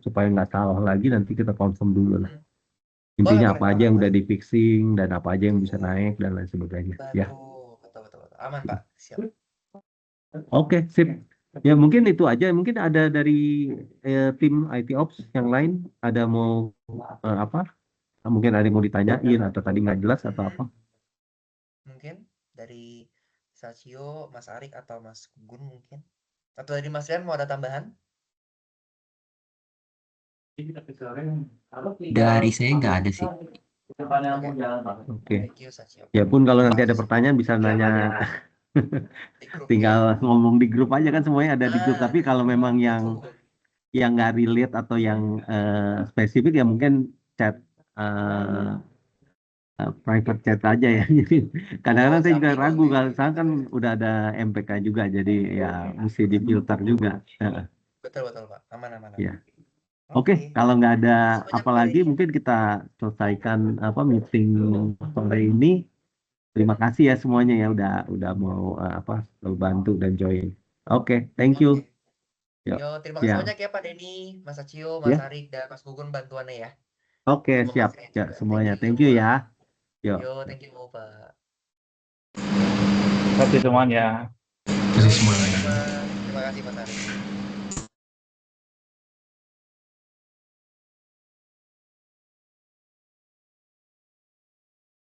supaya nggak salah lagi nanti kita confirm dulu lah. Boleh, Intinya boleh, apa aja aman, yang aman. udah di fixing dan apa aja yang bisa Betul, naik dan lain sebagainya. Ya, betul, betul, betul, betul. Aman, Pak. Siap. oke, sip. Ya mungkin itu aja. Mungkin ada dari tim IT Ops yang lain ada mau apa? Mungkin ada yang mau ditanyain atau tadi nggak jelas atau apa? Mungkin dari Sachio, Mas Arik atau Mas Gun mungkin. Atau dari Mas Rian mau ada tambahan? Dari saya nggak ada sih. Oke, Oke. thank you Sachio. Ya pun kalau Itu nanti aja ada sih pertanyaan bisa nanya di grup tinggal ya. ngomong di grup aja kan, semuanya ada di grup. Tapi kalau memang Betul. yang nggak relate atau yang spesifik ya mungkin chat private chat aja ya. Jadi Oh, kadang-kadang saya juga Zappi ragu boleh. kalau sekarang kan udah ada MPK juga, jadi ya mesti difilter juga. Betul, betul, Pak. Aman, aman, Ya, aman. oke. Oke. Kalau nggak ada Terima kasih banyak, apa Pak lagi, Denny. mungkin kita selesaikan meeting sore ini. Terima kasih ya semuanya ya udah mau bantu dan join. Oke, thank you. Oke. Yuk, Yo, terima kasih siap. banyak ya Pak Denny, Mas Acio, Mas Ya, Arik, dan Mas Gugun bantuannya ya. Oke, Terima siap. kasih Ya, juga. semuanya. Thank Thank you you Mas. ya. Yuk. Yo, thank you Pak. Terima kasih semuanya. Terima kasih Yo, sama-sama semuanya. Mas. Terima kasih Mas Arif.